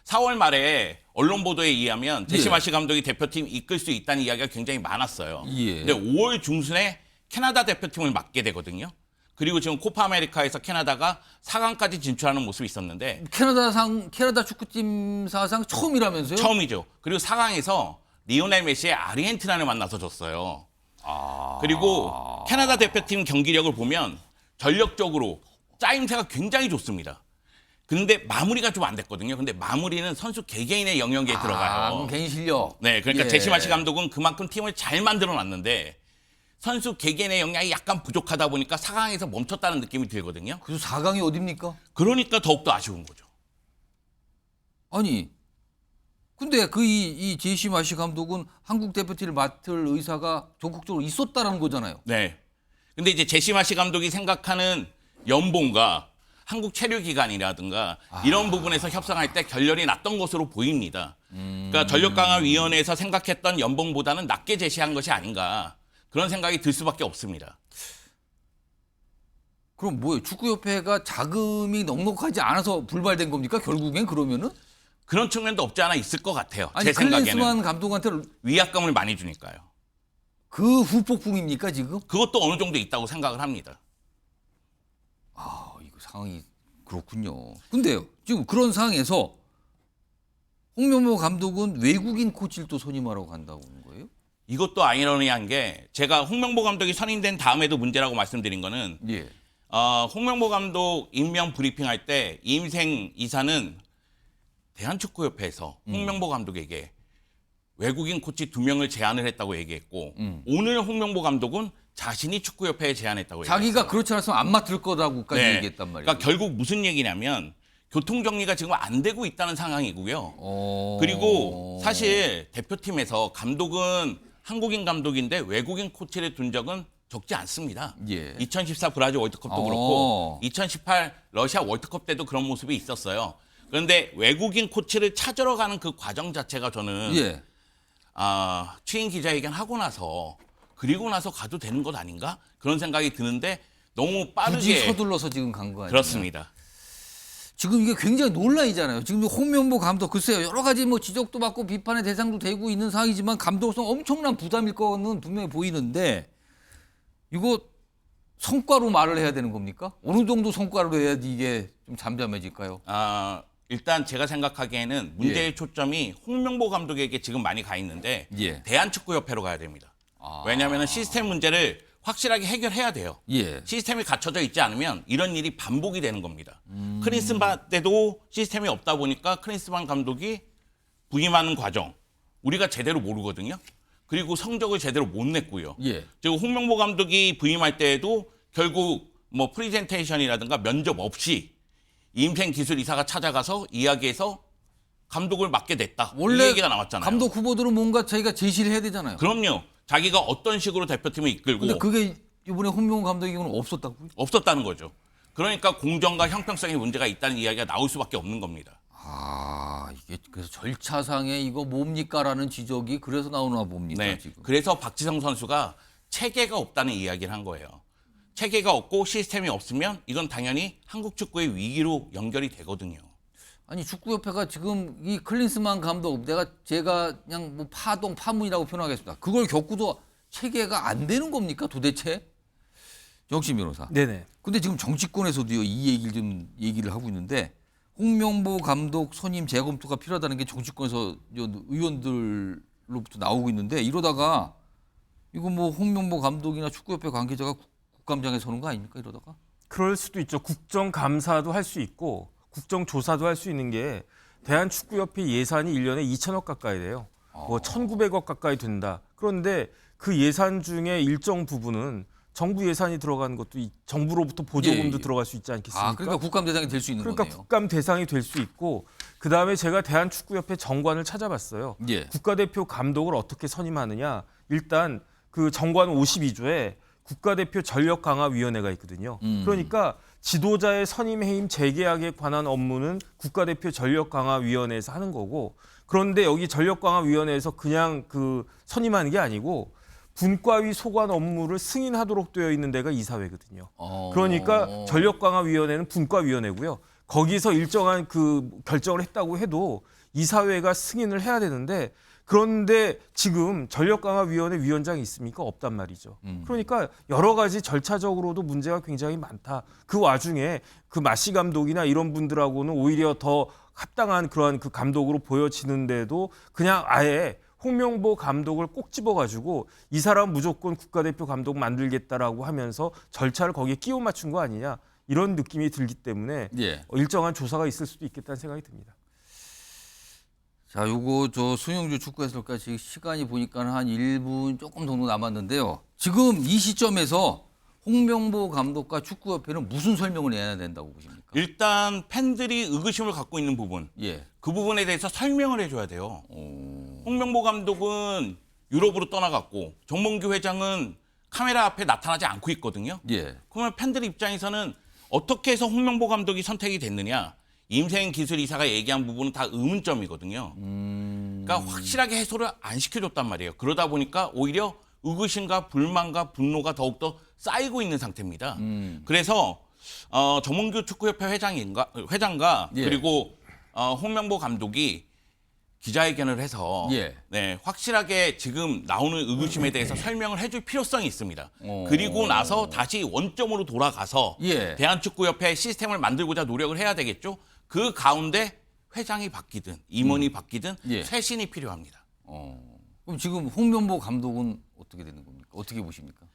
4월 말에 언론 보도에 의하면 제시마시 감독이 대표팀 이끌 수 있다는 이야기가 굉장히 많았어요. 근데 5월 중순에 캐나다 대표팀을 맡게 되거든요. 그리고 지금 코파 아메리카에서 캐나다가 4강까지 진출하는 모습이 있었는데 캐나다 축구팀 사상 처음이라면서요? 처음이죠. 그리고 4강에서 리오넬 메시의 아르헨티나를 만나서 졌어요. 그리고 캐나다 대표팀 경기력을 보면 전력적으로 짜임새가 굉장히 좋습니다. 근데 마무리가 좀 안 됐거든요. 근데 마무리는 선수 개개인의 영역에 들어가요. 그럼 개인 실력. 네, 그러니까 예. 제시 마시 감독은 그만큼 팀을 잘 만들어놨는데 선수 개개인의 역량이 약간 부족하다 보니까 4강에서 멈췄다는 느낌이 들거든요. 그래서 4강이 어딥니까? 그러니까 더욱더 아쉬운 거죠. 아니, 근데 이 제시 마시 감독은 한국 대표팀을 맡을 의사가 적극적으로 있었다는 거잖아요. 네. 근데 이제 제시 마시 감독이 생각하는 연봉과 한국 체류 기간이라든가 이런 부분에서 협상할 때 결렬이 났던 것으로 보입니다. 그러니까 전력강화위원회에서 생각했던 연봉보다는 낮게 제시한 것이 아닌가 그런 생각이 들 수밖에 없습니다. 그럼 뭐예요? 축구협회가 자금이 넉넉하지 않아서 불발된 겁니까? 결국엔 그러면은? 그런 측면도 없지 않아 있을 것 같아요. 아니, 제 생각에는. 클린스만 감독한테 위약금을 많이 주니까요. 그 후폭풍입니까 지금? 그것도 어느 정도 있다고 생각을 합니다. 이거 상황이 그렇군요. 근데요, 지금 그런 상황에서 홍명보 감독은 외국인 코치를 또 선임하러 간다고 하는 거예요? 이것도 아이러니한 게 제가 홍명보 감독이 선임된 다음에도 문제라고 말씀드린 거는 홍명보 감독 임명 브리핑할 때 이임생 이사는 대한축구협회에서 홍명보 감독에게 외국인 코치 2명을 제안을 했다고 얘기했고 오늘 홍명보 감독은 자신이 축구협회에 제안했다고 얘기했어요. 자기가 그렇지 않았으면 안 맡을 거라고까지 얘기했단 말이에요. 그러니까 결국 무슨 얘기냐면 교통정리가 지금 안 되고 있다는 상황이고요. 그리고 사실 대표팀에서 감독은 한국인 감독인데 외국인 코치를 둔 적은 적지 않습니다. 2014 브라질 월드컵도 그렇고 2018 러시아 월드컵 때도 그런 모습이 있었어요. 그런데 외국인 코치를 찾으러 가는 그 과정 자체가 저는 취임 기자회견 하고 나서 그리고 나서 가도 되는 것 아닌가? 그런 생각이 드는데 너무 빠르게 굳이 서둘러서 지금 간 거 아니에요? 그렇습니다. 지금 이게 굉장히 논란이잖아요. 지금 홍명보 감독 글쎄요 여러 가지 뭐 지적도 받고 비판의 대상도 되고 있는 상황이지만 감독으로서 엄청난 부담일 거는 분명히 보이는데 이거 성과로 말을 해야 되는 겁니까? 어느 정도 성과로 해야지 이게 좀 잠잠해질까요? 일단 제가 생각하기에는 문제의 초점이 홍명보 감독에게 지금 많이 가 있는데 대한축구협회로 가야 됩니다. 왜냐하면 시스템 문제를 확실하게 해결해야 돼요. 시스템이 갖춰져 있지 않으면 이런 일이 반복이 되는 겁니다. 크리스만 때도 시스템이 없다 보니까 크리스만 감독이 부임하는 과정 우리가 제대로 모르거든요. 그리고 성적을 제대로 못 냈고요. 그리고 홍명보 감독이 부임할 때에도 결국 뭐 프리젠테이션이라든가 면접 없이 이임생 기술이사가 찾아가서 이야기해서 감독을 맡게 됐다. 원래 이 얘기가 나왔잖아요. 감독 후보들은 뭔가 자기가 제시를 해야 되잖아요. 그럼요. 자기가 어떤 식으로 대표팀을 이끌고. 근데 그게 이번에 홍명보 감독의 경우는 없었다고요? 없었다는 거죠. 그러니까 공정과 형평성에 문제가 있다는 이야기가 나올 수밖에 없는 겁니다. 이게 그래서 절차상에 이거 뭡니까라는 지적이 그래서 나오나 봅니다. 네. 지금. 그래서 박지성 선수가 체계가 없다는 이야기를 한 거예요. 체계가 없고 시스템이 없으면 이건 당연히 한국 축구의 위기로 연결이 되거든요. 아니 축구협회가 지금 이 클린스만 감독 제가 그냥 뭐 파문이라고 표현하겠습니다. 그걸 겪고도 체계가 안 되는 겁니까 도대체? 정신 변호사. 네네. 근데 지금 정치권에서도요 이 얘기를 하고 있는데 홍명보 감독 선임 재검토가 필요하다는 게 정치권에서 의원들로부터 나오고 있는데 이러다가 이거 뭐 홍명보 감독이나 축구협회 관계자가 국감장에 서는 거 아닙니까 이러다가? 그럴 수도 있죠. 국정감사도 할 수 있고 국정조사도 할 수 있는 게 대한축구협회 예산이 1년에 2천억 가까이 돼요. 뭐 1,900억 가까이 된다. 그런데 그 예산 중에 일정 부분은 정부 예산이 들어가는 것도 정부로부터 보조금도 들어갈 수 있지 않겠습니까? 그러니까 국감 대상이 될 수 있는 거네요. 그러니까 국감 대상이 될 수 있고 그다음에 제가 대한축구협회 정관을 찾아봤어요. 국가대표 감독을 어떻게 선임하느냐. 일단 그 정관 52조에 국가대표 전력강화위원회가 있거든요. 그러니까 지도자의 선임 해임 재계약에 관한 업무는 국가대표 전력강화위원회에서 하는 거고 그런데 여기 전력강화위원회에서 그냥 그 선임하는 게 아니고 분과위 소관 업무를 승인하도록 되어 있는 데가 이사회거든요. 그러니까 전력강화위원회는 분과위원회고요. 거기서 일정한 그 결정을 했다고 해도 이사회가 승인을 해야 되는데 그런데 지금 전력강화위원회 위원장이 있습니까? 없단 말이죠. 그러니까 여러 가지 절차적으로도 문제가 굉장히 많다. 그 와중에 그 마시 감독이나 이런 분들하고는 오히려 더 합당한 그러한 그 감독으로 보여지는데도 그냥 아예 홍명보 감독을 꼭 집어가지고 이 사람 무조건 국가대표 감독 만들겠다라고 하면서 절차를 거기에 끼워 맞춘 거 아니냐 이런 느낌이 들기 때문에 일정한 조사가 있을 수도 있겠다는 생각이 듭니다. 자, 요거 저 손영주 축구 해설까지 시간이 보니까 한 1분 조금 정도 남았는데요. 지금 이 시점에서 홍명보 감독과 축구협회는 무슨 설명을 해야 된다고 보십니까? 일단 팬들이 의구심을 갖고 있는 부분, 그 부분에 대해서 설명을 해줘야 돼요. 홍명보 감독은 유럽으로 떠나갔고 정몽규 회장은 카메라 앞에 나타나지 않고 있거든요. 그러면 팬들 입장에서는 어떻게 해서 홍명보 감독이 선택이 됐느냐? 임세인 기술이사가 얘기한 부분은 다 의문점이거든요. 그러니까 확실하게 해소를 안 시켜줬단 말이에요. 그러다 보니까 오히려 의구심과 불만과 분노가 더욱더 쌓이고 있는 상태입니다. 그래서 정몽규 축구협회 회장과 그리고 홍명보 감독이 기자회견을 해서 확실하게 지금 나오는 의구심에 대해서 설명을 해줄 필요성이 있습니다. 그리고 나서 다시 원점으로 돌아가서 대한축구협회 시스템을 만들고자 노력을 해야 되겠죠. 그 가운데 회장이 바뀌든 임원이 바뀌든 쇄신이 필요합니다. 그럼 지금 홍명보 감독은 어떻게 되는 겁니까? 어떻게 보십니까?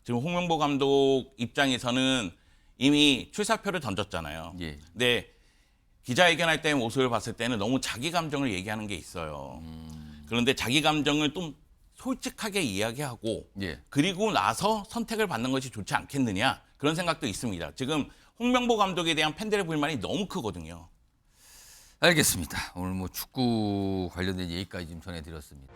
지금 홍명보 감독 입장에서는 이미 출사표를 던졌잖아요. 근데 기자회견할 때 모습을 봤을 때는 너무 자기 감정을 얘기하는 게 있어요. 그런데 자기 감정을 좀 솔직하게 이야기하고 그리고 나서 선택을 받는 것이 좋지 않겠느냐 그런 생각도 있습니다. 지금 홍명보 감독에 대한 팬들의 불만이 너무 크거든요. 알겠습니다. 오늘 뭐 축구 관련된 얘기까지 좀 전해드렸습니다.